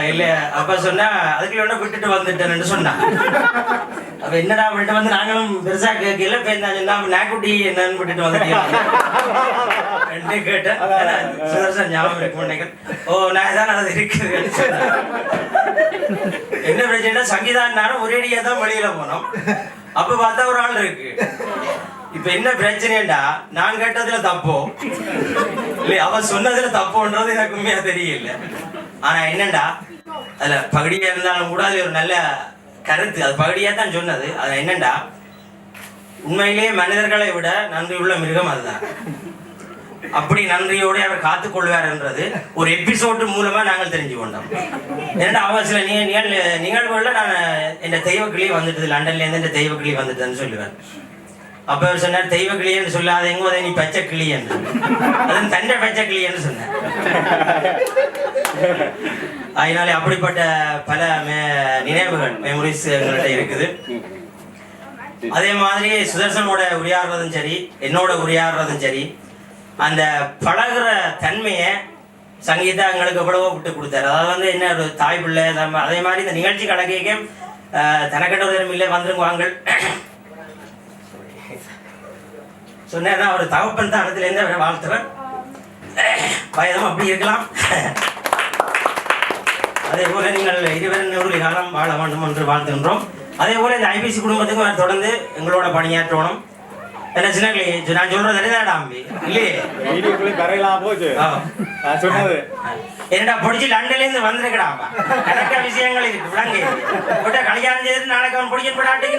இல்ல அப்ப சொன்னா அதுக்குள்ள ஒண்ணு விட்டுட்டு வந்துட்டேன்னு சொன்னா. அப்ப என்னடா விட்டு வந்து நாங்களும் பெருசா கேட்கல. சொன்னா நாக்குட்டி என்னன்னு விட்டுட்டு வந்துட்டேன் கேட்டேன். சுதர்சன் ஞாபகம் இருக்கு நினைக்கிறேன். ஓ நான் தான் அது இருக்குது. என்ன பிரச்சனை, சங்கீதான்னாலும் ஒரேடியா தான் வெளியில போனோம். அப்ப பார்த்தா ஒரு ஆள் இருக்கு. இப்ப என்ன பிரச்சனைடா, நான் கேட்டதுல தப்போ இல்ல அவ சொன்னதுல தப்போன்றது எனக்கு உண்மையா தெரியல. ஆனா என்னண்டா அதுல பகுடியா இருந்தாலும் கூட அது ஒரு நல்ல கருத்து. அது பகுடியா தான் சொன்னது. அது என்னண்டா, உண்மையிலேயே மனிதர்களை விட நன்றி உள்ள மிருகம் அதுதான். அப்படி நன்றியோடு அவர் காத்துக்கொள்வார் என்றது ஒரு எபிசோடு மூலமா நாங்கள் தெரிஞ்சு கொண்டோம். ஏன்னா அவன் சில நிகழ்வுகள்ல நான் என் தெய்வக்கிளியே வந்துட்டு லண்டன்ல இருந்து என் தெய்வக்கிளி வந்துட்டுன்னு சொல்லுவேன். அப்ப அவர் சொன்னார் தெய்வக்கிளின்னு சொல்லாதேங்கோ அதை நீ பச்சை கிளி என்று. அதன் தண்டை பச்சை கிளின்னு சொன்னேன். அதனால அப்படிப்பட்ட பல நினைவுகள் மெமரிஸ் எங்கள்கிட்ட இருக்குது. அதே மாதிரி சுதர்சனோட உரையாடுறதும் சரி, என்னோட உரையாடுறதும் சரி, அந்த பழகுற தன்மையை சங்கீதா எங்களுக்கு எவ்வளவோ விட்டு கொடுத்தாரு. அதாவது வந்து என்ன ஒரு தாய் பிள்ளை. அதே மாதிரி இந்த நிகழ்ச்சி கணக்கையும் தனக்கட்ட உதவி இல்லை வந்துருங்க வாங்கள் சொன்னா ஒரு தகப்பன் தான் இடத்துல இருந்து அவரை வாழ்த்துறேன். வயதும் அப்படி இருக்கலாம். அதே போல நீங்கள் இருவரும் 100 காலம் வாழ வேண்டும் என்று வாழ்த்துகின்றோம். அதே போல இந்த ஐபிசி குடும்பத்துக்கும் தொடர்ந்து எங்களோட பணியாற்றணும். என்ன சின்ன நான் சொல்றது சரிதாடாம்பி இல்லையே? என்னடா பிடிச்சி லண்டன்லேருந்து வந்திருக்கடாப்பா. கணக்க விஷயங்கள் இருக்கு விளங்கு. போட்ட கல்யாணம் செய்துட்டு நாளைக்கு அவன் பிடிக்க போடாட்டிக்கு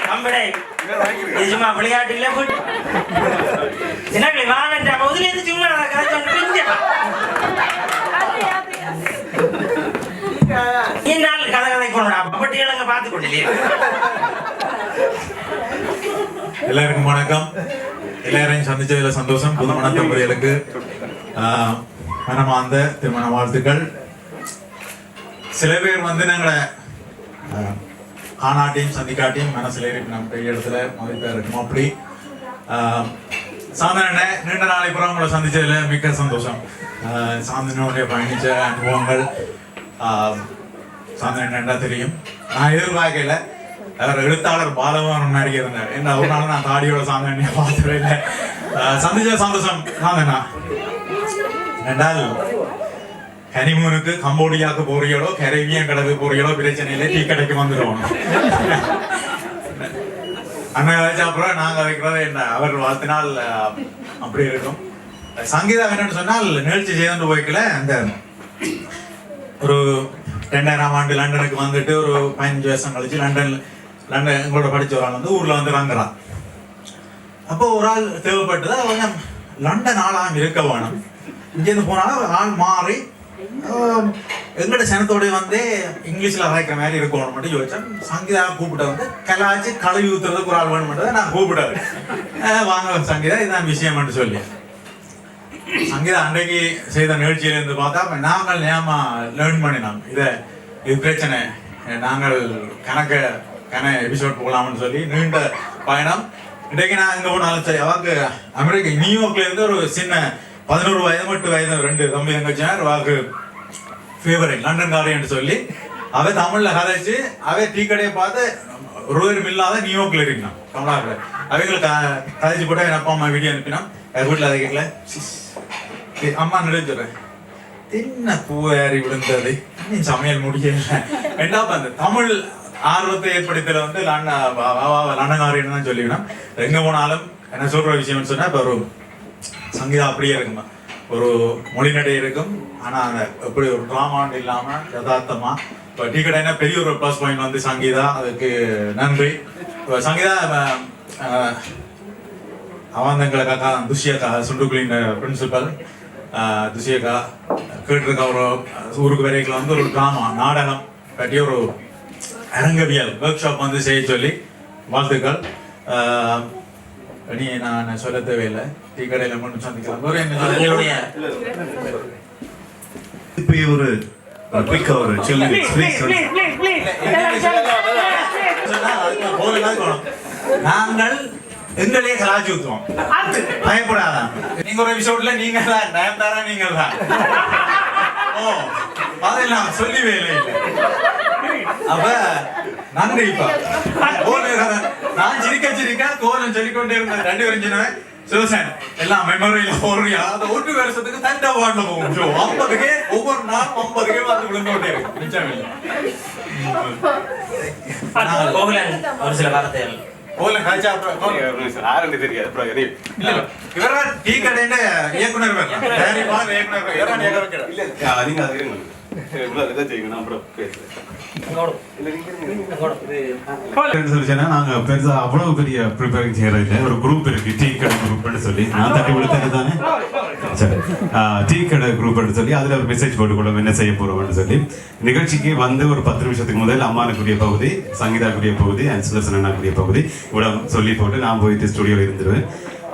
கம்படை இது சும்மா விளையாட்டு இல்லை. சின்ன வாழன்ற முதலேருந்து சும்மா கதை சொன்ன நாள் கதை கதை கொண்டா பட்டியலங்க பார்த்து கொண்டிலே. எல்லாருக்கும் வணக்கம். எல்லாரையும் சந்திச்சதுல சந்தோஷம். புது மணத்தம்புரியலுக்கு மனமார்ந்த திருமண வாழ்த்துக்கள். சில பேர் நாங்கள ஆனாட்டியும் சந்திக்காட்டியும் மனசுல இருக்கு நம்ம பெரிய இடத்துல மதிப்பா இருக்கும். அப்படி சாந்தன நீண்ட நாளை புறம் உங்களை சந்திச்சதுல மிக்க சந்தோஷம். சாந்தனுடைய பயணிச்ச அனுபவங்கள் சாந்தன் என்ன தெரியும். நான் எதிர்பார்க்கல அவர் எழுத்தாளர் பாலவன் நடிகை இருந்தார். என்ன ஒரு நாள் நான் தாடியோட சாந்தனையை பார்த்தவே இல்லை. சந்திச்ச சந்தோஷம் சாந்தனா. ரெண்டால் ஹனிமூனுக்கு கம்போடியாவுக்கு போறீங்களோ கரேபியன் கடலுக்கு போறீங்களோ பிரச்சனையில டீ கடைக்கு வந்துடுவோம். அண்ணன் வச்ச அப்புறம் நாங்க வைக்கிறது என்ன அவர் வாழ்த்தினால் அப்படி இருக்கும். சங்கீதா என்னன்னு சொன்னால் நிகழ்ச்சி செய்து போய்க்கல அந்த ஒரு 2000ஆம் ஆண்டு லண்டனுக்கு வந்துட்டு ஒரு 15 வருஷம் கழிச்சு லண்டன் எங்களோட படிச்ச ஒரு ஆள் ஊர்ல தங்குறான். அப்போ ஒரு ஆள் தேவைப்பட்டது. கொஞ்சம் லண்டன் ஆளாம் இருக்க வேணும். இங்கேருந்து போனாலும் ஆள் மாறி எங்களோட சனத்தோட இங்கிலீஷ்ல அரைக்கிற மாதிரி இருக்கணும் மட்டும் யோசிச்சேன். சங்கீதா கூப்பிட்ட கலாச்சி கழுவி ஊத்துறதுக்கு ஒரு ஆள் வேணும்ன்றதை நான் கூப்பிட்டாரு. வாங்க சங்கீதா இதுதான் விஷயம் சொல்லி சங்கீதா அன்றைக்கு செய்த நிகழ்ச்சியிலிருந்து பார்த்தா நாங்கள் ஏமா லேர்ன் பண்ணினோம். இது பிரச்சனை நாங்கள் கண எபிசோட் போகலாம்னு சொல்லி நீண்ட பயணம். இன்றைக்கு நான் எங்க போனாலும் சரி அவருக்கு அமெரிக்கா நியூயார்க்ல இருந்து ஒரு சின்ன 11 வயது 8 வயது 2 தம்பி தங்கச்சியார் வாக்கு ஃபேவரட் லண்டன் காரியன்னு சொல்லி அவ தமிழ்ல கதைச்சு அவ டீ கடையை பார்த்து ஒருவரும் இல்லாத நியூயார்க்ல இருக்கணும் கமலாக்கில் அவங்களுக்கு கதைச்சு போட்டா என் அப்பா அம்மா வீடியோ அனுப்பினோம். வீட்டில் அதை கேட்கல அம்மா நினைச்சுறேன் என்ன பூவாரி விழுந்தது நீ சமையல் முடியல. ரெண்டாவது அந்த தமிழ் ஆர்வத்தை ஏற்படுத்தல லண்டன்காரின்னு தான் சொல்லிக்கணும். எங்க போனாலும் என்ன சொல்ற விஷயம்னு சொன்னா இப்போ ஒரு சங்கீதா அப்படியே இருக்குமா ஒரு மொழி நடை இருக்கும். ஆனா அந்த எப்படி ஒரு டிராமாண்டு இல்லாம யதார்த்தமா இப்போ டீ கடைனா பெரிய ஒரு ப்ளஸ் பாயிண்ட் சங்கீதா. அதுக்கு நன்றி. சங்கீதா அவன் எங்களுக்காக துஷியக்கா சுண்டுக்குழின் பிரின்சிபல் துஷியக்கா கேட்டிருக்க ஒரு ஊருக்கு வரைக்கும் ஒரு டிராமா நாடகம் பற்றிய ஒரு அரங்கவியல் ஒர்க் ஷாப் செய்ய சொல்லி வாழ்த்துக்கள். நான் சொல்ல தேவையில்லை. டீ கடையில மட்டும் சந்திக்கலாம். ஒரு நாங்கள் எங்களே கலாச்சி ஊத்துவோம். பயப்படாதான். நீங்க ஒரு எபிசோட்ல நீங்க தான் நயன்தாரா நீங்க தான். ஓ அதெல்லாம் சொல்லவே இல்லை. அப்ப நன்றிப்பா. நான் சிரிக்க கோலம் சொல்லிக்கொண்டே இருந்தேன். 2 பேரும் சொன்னேன் சிவசேன் எல்லாம் மெமரியில போறியா அதை 1 வருஷத்துக்கு தண்டை வாட்டில போகும். 50க்கு ஒவ்வொரு நாள் 50க்கு வந்து விழுந்தோட்டே இருக்கு. நிச்சயம் இல்லை. ஒரு சில வார்த்தைகள் இவரா டீ கடையில இயக்குனர் நாங்க பெருசா அவ்வளவு பெரிய ப்ரிப்பேரிங் செய்யறது ஒரு குரூப் இருக்கு டீ கடை குரூப்னு சொல்லி நான் தட்டி விழுத்தது தானே. சரி டீ கடை குரூப்னு சொல்லி அதுல ஒரு மெசேஜ் போட்டு கூட என்ன செய்ய போறோம்னு சொல்லி நிகழ்ச்சிக்கு ஒரு 10 நிமிஷத்துக்கு முதல் அம்மானுக்குரிய பகுதி சங்கீதாக்குரிய பகுதி அண்ட் சுதர்சனாக்குரிய பகுதி கூட சொல்லி போட்டு நான் போயிட்டு ஸ்டுடியோல இருந்துருவேன்.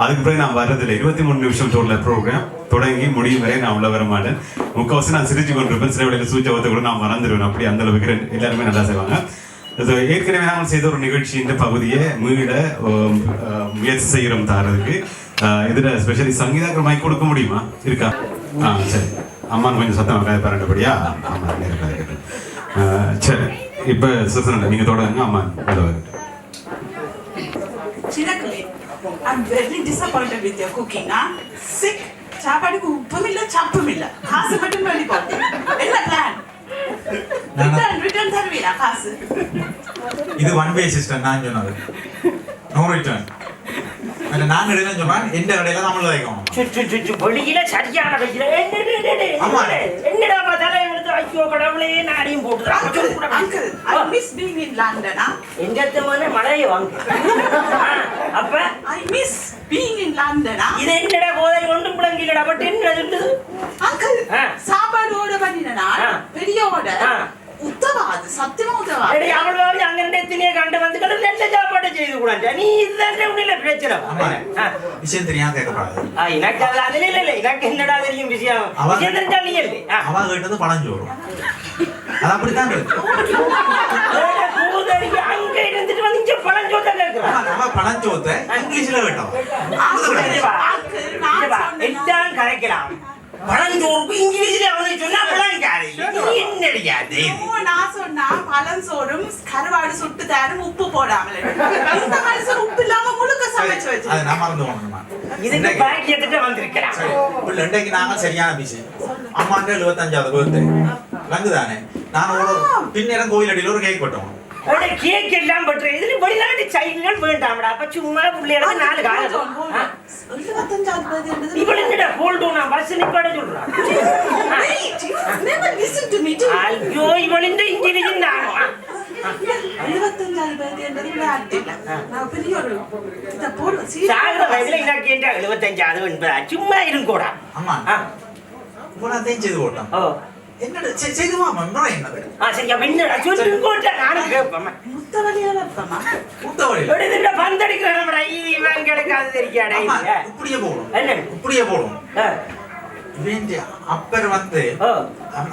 அதுக்கு பிறகு நான் வர்றதில்லை. 23 நிமிஷம் டோட்டல் ப்ரோக்ராம் தொடங்கி முடியும் வரை நான் உள்ள வர மாட்டேன். முக்கால்வாசி நான் சிரிச்சு கொண்டிருப்பேன். சில வேளையில சூச்சவத்தை கூட நான் மறந்துடுவேன். அப்படி அந்த அளவுக்கு எல்லாருமே நல்லா செய்வாங்க. ஏற்கனவே நாங்கள் செய்த ஒரு நிகழ்ச்சி இந்த பகுதியை மீட முயற்சி செய்கிறோம் தாரதுக்கு. இதுல ஸ்பெஷலி சங்கீதாக்கு மைக் கொடுக்க முடியுமா? இருக்கா? சரி அம்மான்னு கொஞ்சம் சத்தம் பரண்டபடியா ஆமா சரி. இப்ப சுசன நீங்க தொடங்க. அம்மா I'm very disappointed with your cooking. Sick. சாப்பாடுக்கு உப்பும் இல்ல சப்பும் இல்ல காசு மட்டும் பண்ணி போட்டு என்ன பிளான் ரிட்டர்ன் தருவீரா காசு இது ஒன் வே சிஸ்டம் நான் சொன்னது நோ ரிட்டர்ன் நான் எழுதுன்னு சொன்னேன் எந்த கடையில நம்மள வைக்கணும் பொடியில சரியான என்னடா பார்த்தாலும் எங்களுக்கு ஐயோ கடவுளே நாடியும் போட்டு uncle I miss being in London எங்கத்தமான மழையை வாங்க அப்ப I miss being in London இது என்னடா போதை ஒன்றும் பிளங்கிலடா பட் என்ன இருந்தது அங்கிள் சாப்பாடு ஓட பண்ணினா பெரிய ஓட உத்தவாது சத்தியமா உத்தவாது அவளோட அங்க ரெண்டே கண்டு வந்து நல்ல சாப்பாடு செய்து கூடாது நீ இதுதான் உன்னில பிரச்சனை விஷயம் தெரியாம கேட்கக்கூடாது எனக்கு அதுல இல்ல எனக்கு என்னடா தெரியும் விஷயம் விஷயம் தெரிஞ்சா நீ இல்லை அவ கிட்ட பணம் சோறும் அது அப்படித்தான் அங்க இருந்துட்டு வந்து இங்க பணம் சோத்த கேட்கிறான் அவன் பணம் சோத்த இங்கிலீஷ்ல கேட்டான் எல்லாம் கரைக்கலாம் பழஞ்சோறுக்கு இங்கிலீஷ்ல அவனை சொன்னா பழங்காரி என்னடியாது நான் சொன்னா பழஞ்சோறும் கருவாடு சுட்டு தரும் உப்பு போடாமல் இந்த மனுஷன் உப்பு இல்லாம முழுக்க சமைச்சு வச்சு அது நான் மறந்து போனோம்மா இதுக்கு பாக்கி எடுத்துட்டு வந்திருக்கிறேன் உள்ள இன்றைக்கு நாங்க சரியான பிசி அம்மாண்ட 75வது பர்த்டே லங்குதானே நான் ஒரு பின்னேரம் கோயில் அடியில் ஒரு கேக் போட்டோம் அவட கேக் எல்லாம் பண்ற இதுல வெளிநாட்டு சைல்டுகள் வேண்டாம்டா அப்ப சும்மா புள்ளையருக்கு 4 காலம் 75வது பர்த்டே இவள என்னடா ஹோல்ட் ஆன் பஸ் நிப்பாட சொல்றா never listen to me too ஐயோ இவள இந்த இங்கிலீஷ் நான் 75வது பர்த்டே என்றது விளையாட்டில்ல நான் பெரிய ஒரு இத போடு சாகர வயசுல எனக்கு கேட்டா 75வது என்பதா சும்மா இருங்கோடா அம்மா போனா தேஞ்சது போட்டோம் என்னடா செய்துமா மம்மரா என்னது சரி அப்ப என்னடா சொல்லுங்கோடா நானும் கேப்பமா முத்தவலியா வரப்பமா முத்தவலி எடுத்துட்டு பந்தடிக்கறடா இவன் கிடக்காது தெரியாடா இப்படியே போடும் என்ன இப்படியே போடும் வேண்டிய அப்பர் வந்து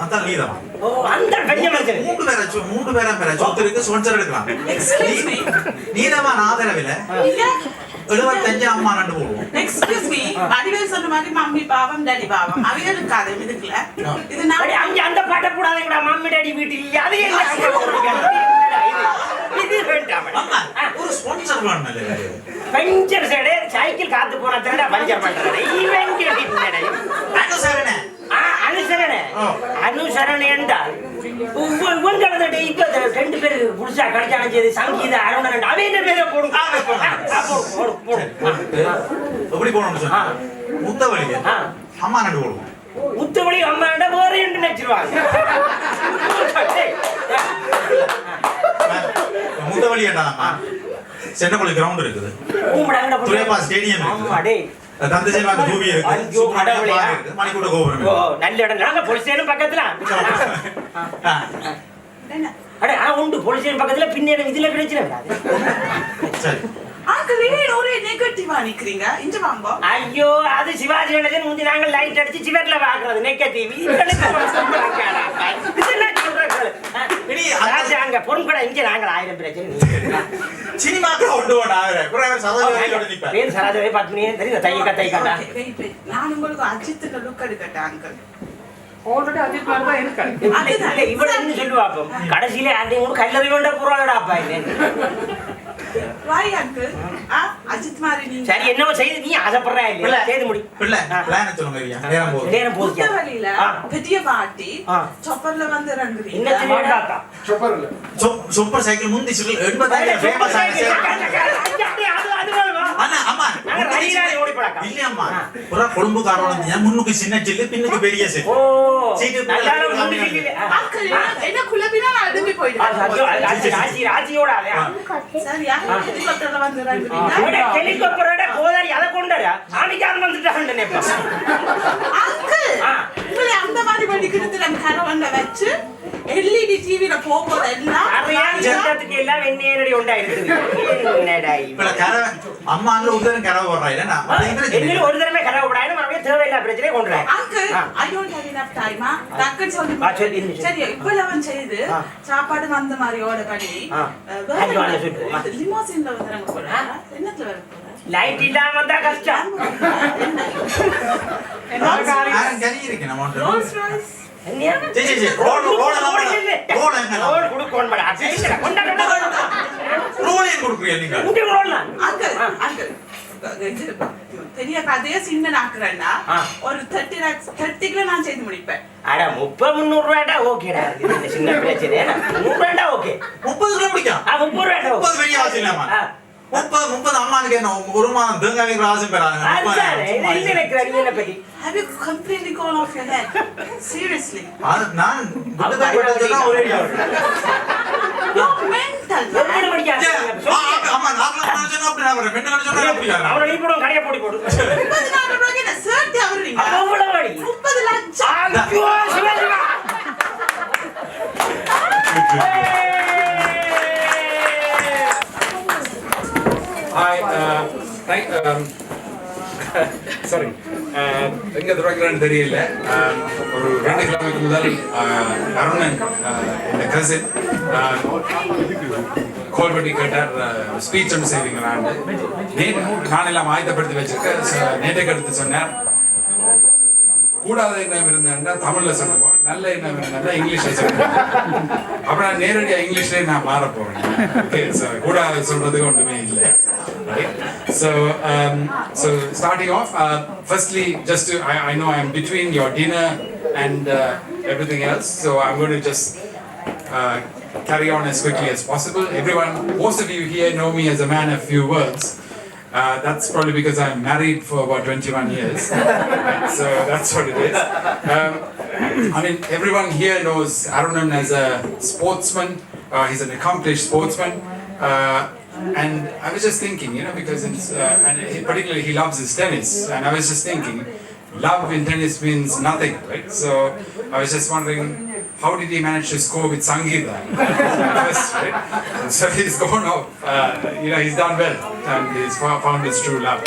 அதான் நீதமா அந்த பெரிய மனுஷன் மூன்று பேரை சொத்துருக்கு ஸ்பான்சர் எடுக்கலாம் நீதமா ஆதரவில 75 அம்மா நண்டு போடுவோம் எக்ஸ்கியூஸ் மீ வடிவேல் சொன்ன மாதிரி மம்மி பாவம் டாடி பாவம் அவைகளுக்கு அது இதுக்குல இது நான் அங்க அந்த பாட்ட கூடாதுங்கடா மம்மி டாடி வீட்டில் அது என்ன அங்க போடுங்க இது வேண்டாம் ஒரு ஸ்பான்சர் பண்ணல பஞ்சர் சைடு சைக்கிள் காத்து போனா தரடா பஞ்சர் பண்றடா ஈவன் கேட்டினடா அனுசரணை அனுசரணை என்றால் உங்களோட இப்ப 2 பேர் புடிச்சா கடிச்சாலும் சரி சங்கீத அருணன் அவன் பேரை போடும் எப்படி போடணும்னு சொன்னா முத்தவழி அம்மா நண்டு போடுவோம் முத்தவழி அம்மா நட வேற என்று நினைச்சிருவாங்க முத்தவழி ஏண்டாமா சென்னப்பள்ளி கிரவுண்ட் இருக்குது துரைப்பா ஸ்டேடியம் இருக்குது தந்தசேவா மூவி இருக்கு சூப்பரான இருக்கு மணிக்கூட கோபுரம் நல்ல இடம் நாங்க போலீஸ் ஸ்டேஷன் பக்கத்துல அட ஆனா உண்டு போலீஸ் ஸ்டேஷன் பக்கத்துல பின்னேற இதுல பிரச்சனை வராது சரி அங்கிள் ஒரே நெகட்டிவா நிக்கிறீங்க இங்க வாங்க ஐயோ அது சிவாஜி கணேசன் முந்தி நாங்க லைட் அடிச்சு சிவர்ல பாக்குறது நெகட்டிவ் அங்க பொறுங்கடா இங்க நாங்க 1000 பிரச்சனை சினிமாக்கு கொண்டு போனாங்க சரோஜாவோட நிப்பா பேர் சரோஜாவே பத்மினி தெரியும் தையக்கா நான் உங்களுக்கு அஜித்துக்கு லுக் எடுக்கட்டா அங்கிள் ஆல்ரெடி அஜித் மாதிரி தான் இருக்கு இவள என்ன சொல்லுவா அப்போ கடைசியில யாரையும் கூட கல்லறி வேண்ட போறாங்கடா அப்பா வாய் அங்கிள் அஜித் மாதிரி நீங்க சரி என்னவோ செய்து நீ ஆசைப்படுறா இல்ல செய்து முடி இல்ல பிளான் சொல்லுங்க ஐயா நேரம் போகுது முத்தவலியில பெரிய பாட்டி சாப்பர்ல வந்து இறங்குறீங்க என்ன தெரியாதா சாப்பர்ல சூப்பர் சைக்கிள் முந்தி 80 ஃபேமஸ் அண்ணா அம்மா நாங்க ரயிலால ஓடி போறாங்க இல்ல அம்மா புற கொழும்புக்காரவங்க முன்னுக்கு சின்ன சில்லு பின்னுக்கு பெரிய சில்லு ஓ நல்லா முந்தி இல்ல அங்கிள் என்ன குலபினா அடுப்பி போயிடு ராஜியோட சரியா ஹெலிகாப்டர்ல வந்து இறங்குறீங்க ஹெலிகாப்டரோட கோதாரி அத கொண்டறா ஆமிக்காரன் வந்துட்டாங்க நேப்பா அங்கிள் உங்களை அந்த மாதிரி படிக்கிறது நம்ம கரவண்ட வச்சு எல்இடி டிவில போகுது எல்லாம் அறியாத ஜனத்துக்கு எல்லாம் வெண்ணேரடி உண்டாயிருக்கு என்னடா இப்ப கர அம்மா அங்க உதரம் கரவ போறா இல்லனா என்ன ஒரு தடவை கரவ போடாயினா மறுபடியும் தேவையில்ல பிரச்சனை கொண்டுறேன் uncle I don't have enough time டக்குன்னு சொல்லி சரி இவ்வளவு செய்து சாப்பாடு வந்த மாதிரி ஓட பண்ணி லிமோசின்ல வந்து நாங்க போறோம் என்னத்துல வர போறோம் லைட் இல்லாம வந்தா கஷ்டம் நான் கறி இருக்கு நம்ம ரோல்ஸ் ராய்ஸ் என்னையா சரி ரோல் குடு கொண்டடா கொண்டடா ரோல் ஏன் குடுக்குறீங்க நீங்க அங்கிள் பெரிய கதையை சின்னனாக்குறேன்னா ஒரு 30 lakhs 30 நான் செய்து முடிப்பேன். அட 30-300 ரூபாய்டா ஓகேடா. இது சின்ன பிரச்சனை. 300 ரூபாய்டா ஓகே. 30 ரூபாய் பிடிக்கும். 30 ரூபாய்டா. 30 பெரிய ஆசை இல்லமா. 30 அம்மானுக்கு என்ன ஒரு மாதம் தேங்காய் ஆசை பெறாங்க. இது நினைக்கிறேன் என்ன பத்தி? Have you completely gone off your head? Seriously? நான் விட்டதா ஒரே You're mental. என்ன படிக்காத? அம்மா நான் சொன்னா அப்படி நான் வரேன். என்ன சொன்னா அப்படி வரேன். அவளை நீ போடு கடைய போடி போடு. 34 ரூபாய்க்கு என்ன சர்ட் அவர்றீங்க? அவ்வளவு வடி. 30 லட்சம். ஐயோ சிவா. Hi, sorry. எங்கே துறக்கிறான்னு தெரியல. ஒரு 2 கிலோமீட்டர் முதல் அருணன் இந்த கசின் கோல் பண்ணி கேட்டார் ஸ்பீச் ஒன்று செய்வீங்களான்னு. நான் எல்லாம் ஆயத்தப்படுத்தி வச்சிருக்கேன். நேற்றைக்கு எடுத்து சொன்னார் கூடாத எண்ணம் இருந்தா தமிழ்ல சொன்னோம், நல்ல எண்ணம் இருந்தா இங்கிலீஷ்ல சொன்னோம். அப்புறம் நான் நேரடியா இங்கிலீஷ்லேயே நான் மாற போறேன். கூடாத சொல்றதுக்கு ஒன்றுமே இல்லை. So starting off, firstly, just to I know I'm between your dinner and everything else, so I'm going to just carry on as quickly as possible. Everyone, most of you here know me as a man of few words. That's probably because I'm married for about 21 years. So that's what it is. I mean, everyone here knows Arunan as a sportsman. He's an accomplished sportsman. And I was just thinking, because it's, and particularly he loves his tennis. And I was just thinking, love in tennis means nothing, right? So I was just wondering, how did he manage to score with Sangeeta? First, right? So he's gone off, he's done well and he's found his true love.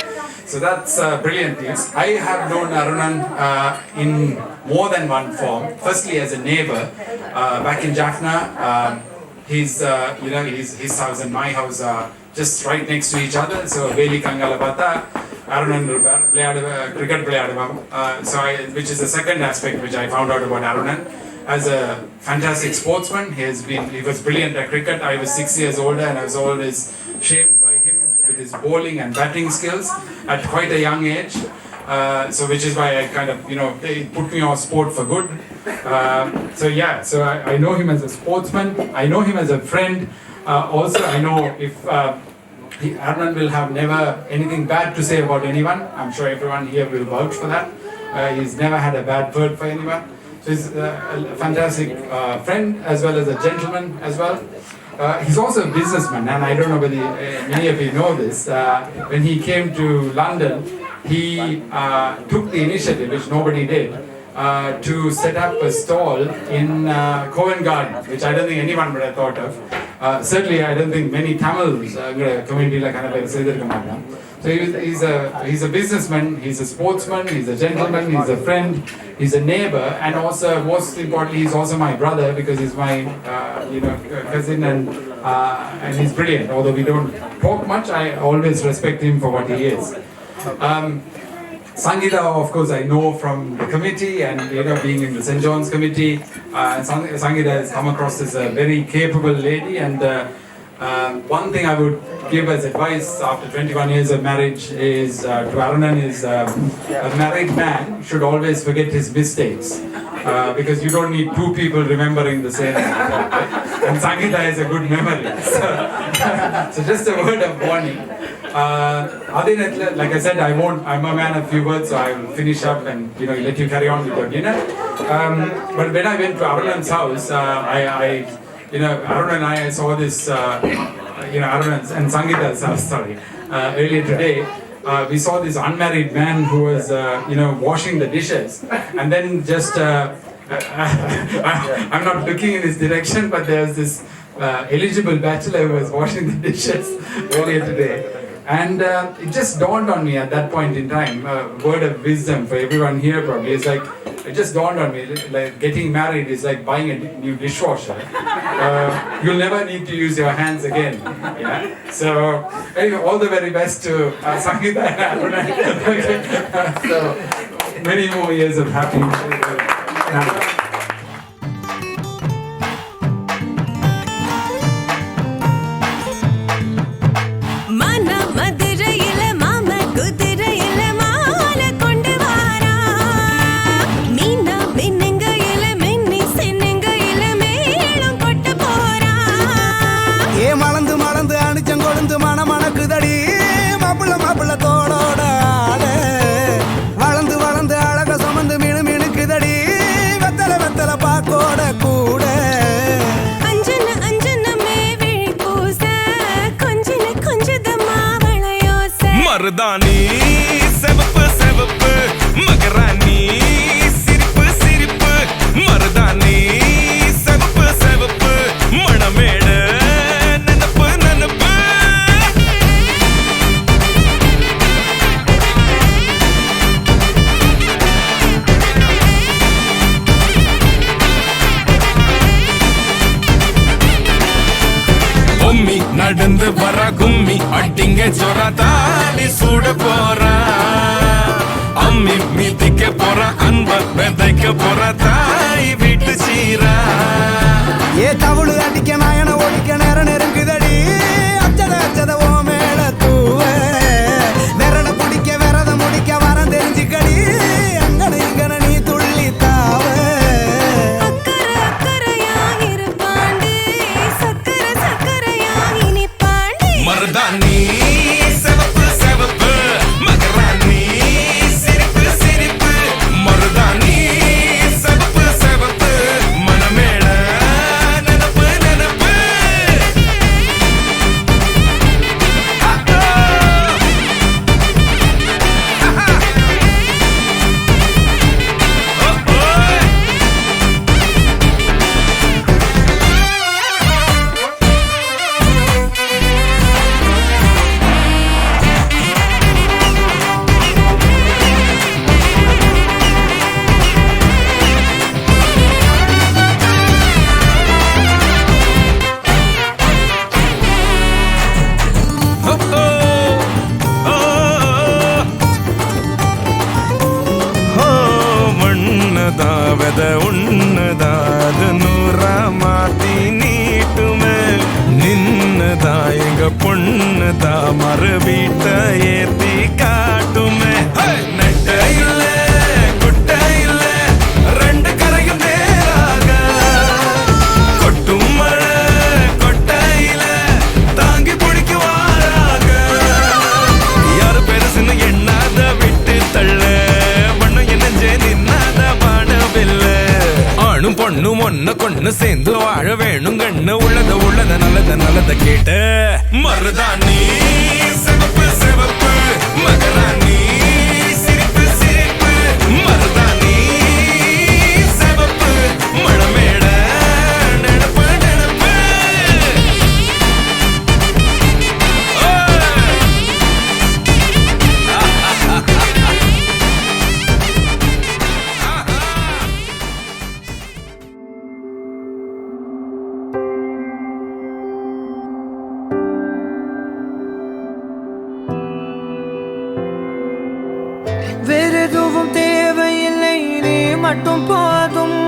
So that's brilliant news. I have known Arunan in more than one form. Firstly, as a neighbor, back in Jaffna, his house and my house are just right next to each other. So Veli Kangalapata, Arunan cricket player, which is the second aspect which I found out about Arunan. As a fantastic sportsman, he was brilliant at cricket. I was 6 years older and I was always shamed by him with his bowling and batting skills at quite a young age. So which is why I kind of, they put me on sport for good. So I know him as a sportsman. I know him as a friend. Also, I know if Arunan will have never anything bad to say about anyone. I'm sure everyone here will vouch for that. He's never had a bad word for anyone. So he's a fantastic friend as well as a gentleman as well. He's also a businessman, and I don't know whether many of you know this. When he came to London, he took the initiative, which nobody did, to set up a stall in Covent Garden, which I don't think anyone would have thought of. Certainly, I don't think many Tamils community like Anna. So he's a businessman, he's a sportsman, he's a gentleman, he's a friend, he's a neighbor, and also most importantly, he's also my brother because he's my cousin and he's brilliant. Although we don't talk much, I always respect him for what he is. Sangeeta, of course, I know from the committee and being in the St. John's committee. Sangeeta has come across as a very capable lady, and one thing I would give as advice after 21 years of marriage is to Arunan is a married man should always forget his mistakes because you don't need two people remembering the same thing. And Sangeeta has a good memory. So just a word of warning. Other than that, like I said, I'm a man of few words, so I will finish up and let you carry on with your dinner. But when I went to Arunan's house, Arun and I saw this, Arun and Sangeeta's house, earlier today. We saw this unmarried man who was, washing the dishes, and then just, I'm not looking in his direction, but there was this eligible bachelor who was washing the dishes earlier today. And it just dawned on me at that point in time, a word of wisdom for everyone here probably, it's like, it just dawned on me, like getting married is like buying a new dishwasher. You'll never need to use your hands again. Yeah? So, anyway, all the very best to Sangeeta and Arunan. Okay. So, many more years of happy marriage. மன மதுரையில மாம மருதாணி செவப்பு செவப்பு மகராணி சிரிப்பு சிரிப்பு மருதாணி செவப்பு செவப்பு மணமேட நனப்பு நனப்பு பொம்மி நடந்து வர கும்மி அட்டிங்க ஜொரா தாலி சூட போறா அம்மி மீதிக்க போற அன்ப விதைக்க போற தாய் வீட்டு சீரா ஏ தவுளு அடிக்க நாயன ஒடிக்க நேரம் நெருங்குதடி அச்சத அச்சத ஓ மேல தூவ விரட பிடிக்க விரத முடிக்க வரம் தெரிஞ்சுக்கடி அங்கன இங்கன நீ துள்ளி தாவ அக்கறை அக்கறையாய் இருப்பாண்டி சக்கரை சக்கரையாய் இனிப்பாண்டி மருதாணி செவப்பு செவப்பு மகராணி சிரிப்பு சிரிப்பு மருதாணி செவப்பு செவப்பு மணமேட நனப்பு நனப்பு மண்ணதாவத உன்னதாத நூறா மாத்தி நீட்டுமே நின்னதா எங்க பொண்ணுதா மறு வீட்ட ஏத்தி காட்டுமே நெட்ட இல்ல குட்ட இல்ல ரெண்டு கரையும் நேராக கொட்டும் மழை கொட்டையில தாங்கி பிடிக்குவாராக யாரு பெருசுன்னு எண்ணாத விட்டு தள்ள மண்ணும் என்னஞ்சே நின்னாத பாடவில்ல ஆணும் பொண்ணும் ஒன்ன கொண்டு சேர்ந்து வாழ வேணும் கண்ணு உள்ளத உள்ளத நல்லத நல்லத கேட்டு மருதாணி சிவப்பு சிவப்பு மகராணி சிரிப்பு சிரிப்பு மருதாணி சிவப்பு மணமேட நெனப்பு நெனப்பு வேறெதுவும் தேவையில்லை நீ மட்டும் போதும்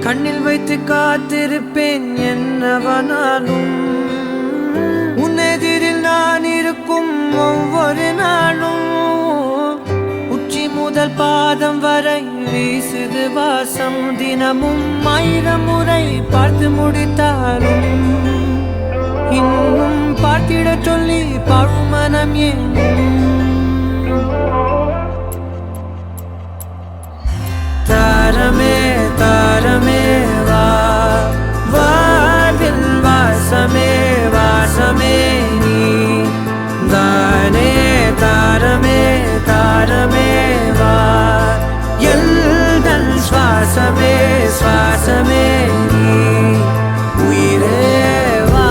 கண்ணில் வைத்து காத்திருப்பேன் என்னவனாலும் உன்னெதிரில் நான் இருக்கும் ஒவ்வொரு நாளும் உச்சி முதல் பாதம் வரை வீசுது வாசம் தினமும் 1000 முறை பார்த்து முடித்தாலும் இன்னும் பார்த்திட சொல்லி பழுமனம் ஏனும் தாரமே தாரமே வா வாழ்வில் வாசமே வாசமே நீ தானே தாரமே தாரமே வா எல்தல் சுவாசமே சுவாசமே நீ உயிரே வா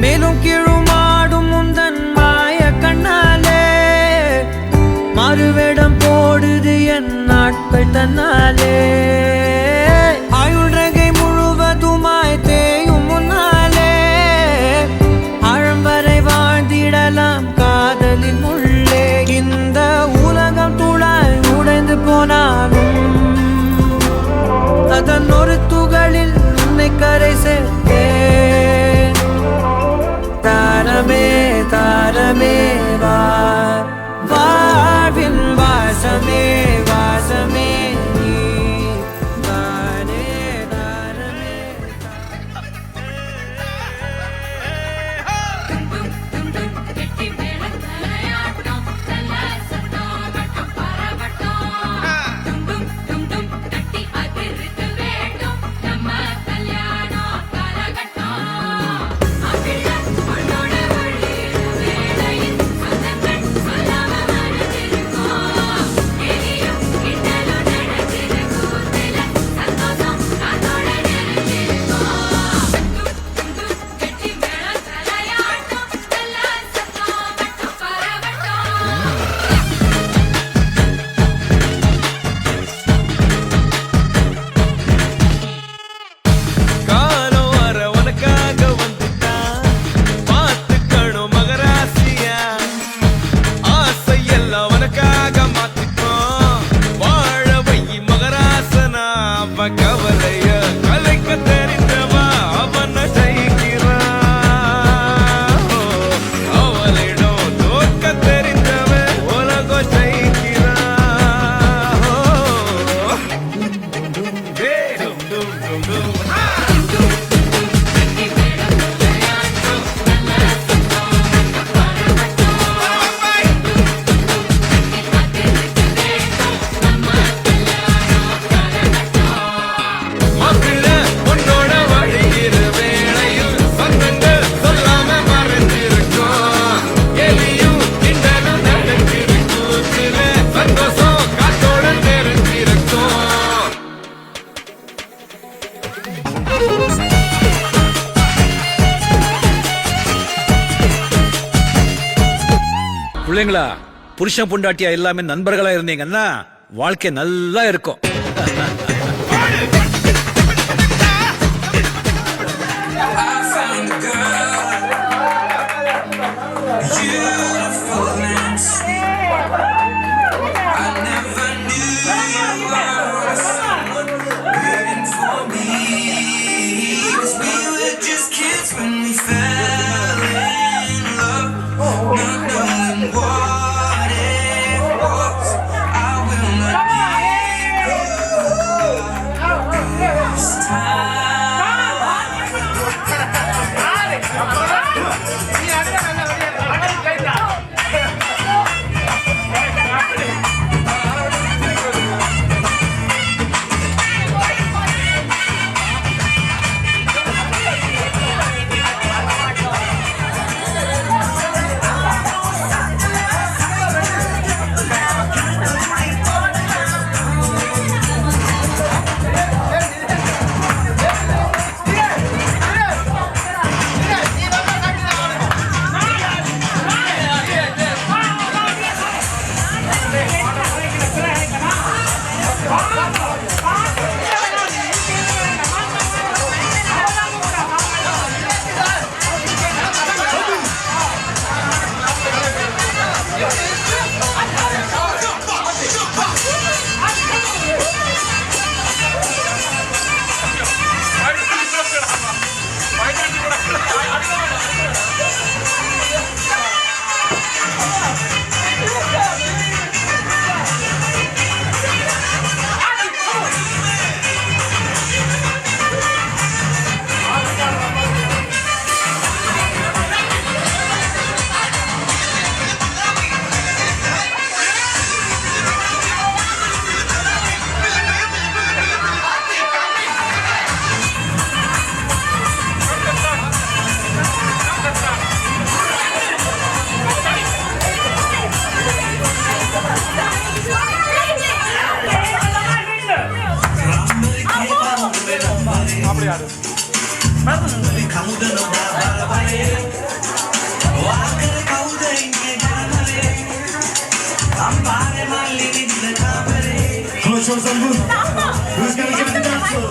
மேலும் கீழுமாடும் முந்தன் மாய கண்ணாலே மறுவேடம் போடுது என் நாட்கள் தன்னாலே ஆயுள் ரகை முழுவதுமாய் தேயும் முன்னாலே ஆழம் வரை வாழ்ந்திடலாம் காதலின் உள்ளே இந்த உலகம் துளாய் உடைந்து போனாலும் அதன் ஒரு துகளில் உன்னை கரை சேர்த்தேன் தாரமே தாரமே வா வாழ்வின் வாசமே வாசமே நீ தானே தாரமே கெட்டி மேள தலையாட்டம் தல சத்தம் மட்டும் பரவ பிள்ளைங்களா புருஷன் பொண்டாட்டியா எல்லாமே நண்பர்களா இருந்தீங்கன்னா வாழ்க்கை நல்லா இருக்கும். Who's gonna get the dance floor?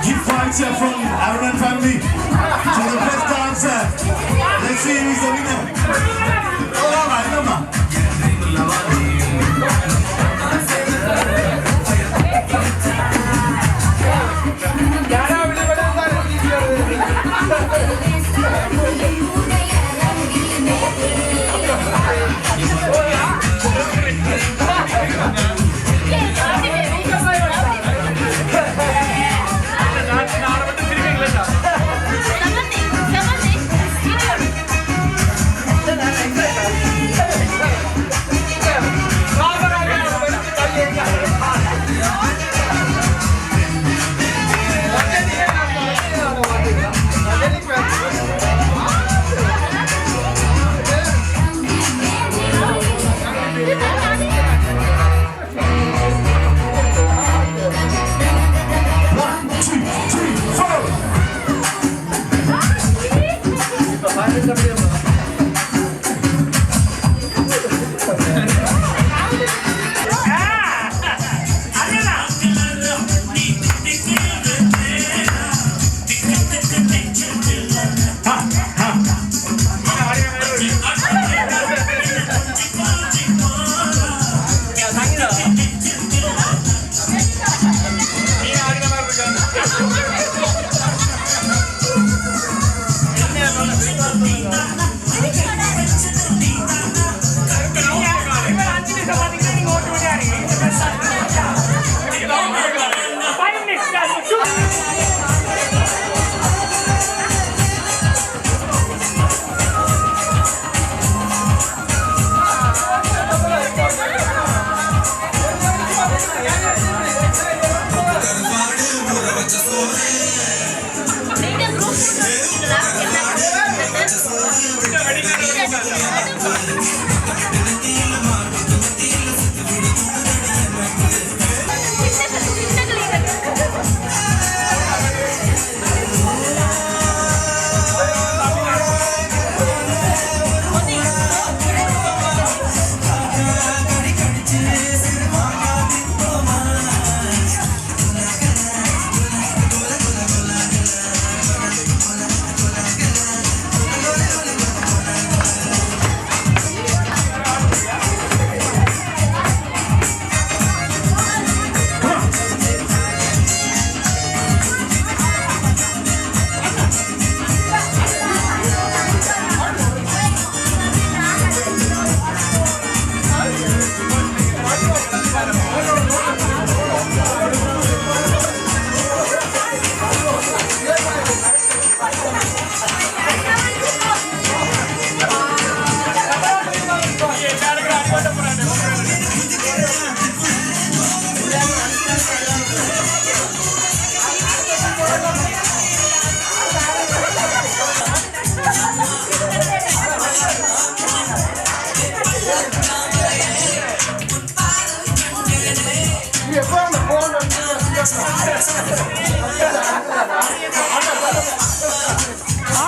Gift voucher from Aaron family to the best dancer. Let's see who's the winner. All right, come on.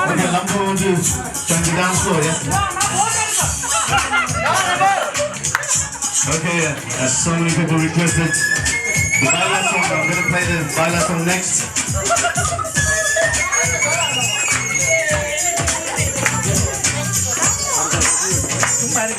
Okay, Lambo will do join the dance floor, yeah? Okay, so many people requested the Baila song. I'm going to play the Baila song next. Sorry,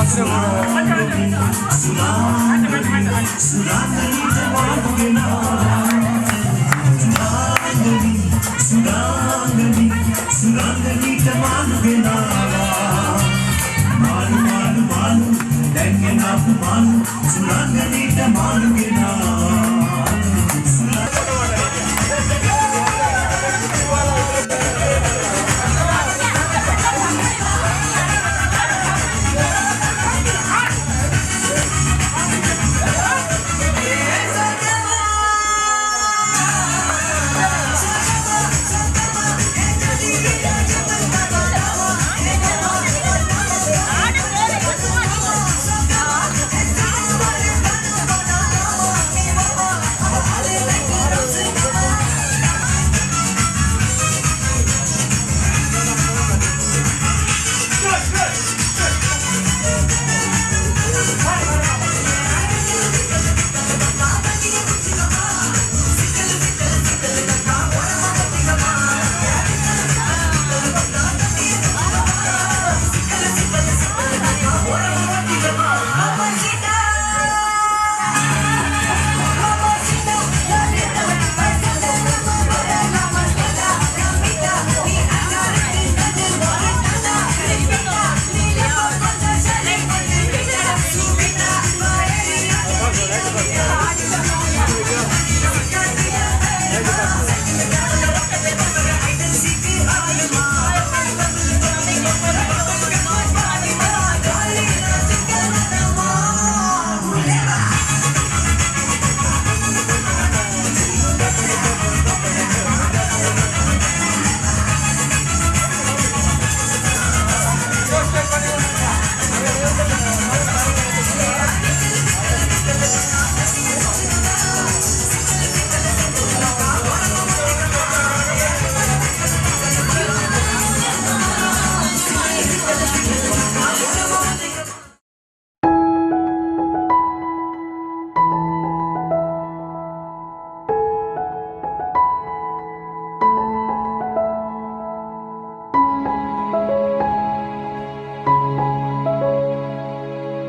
Malu, malu, malu, malu, malu, malu, malu, malu, malu, malu, malu,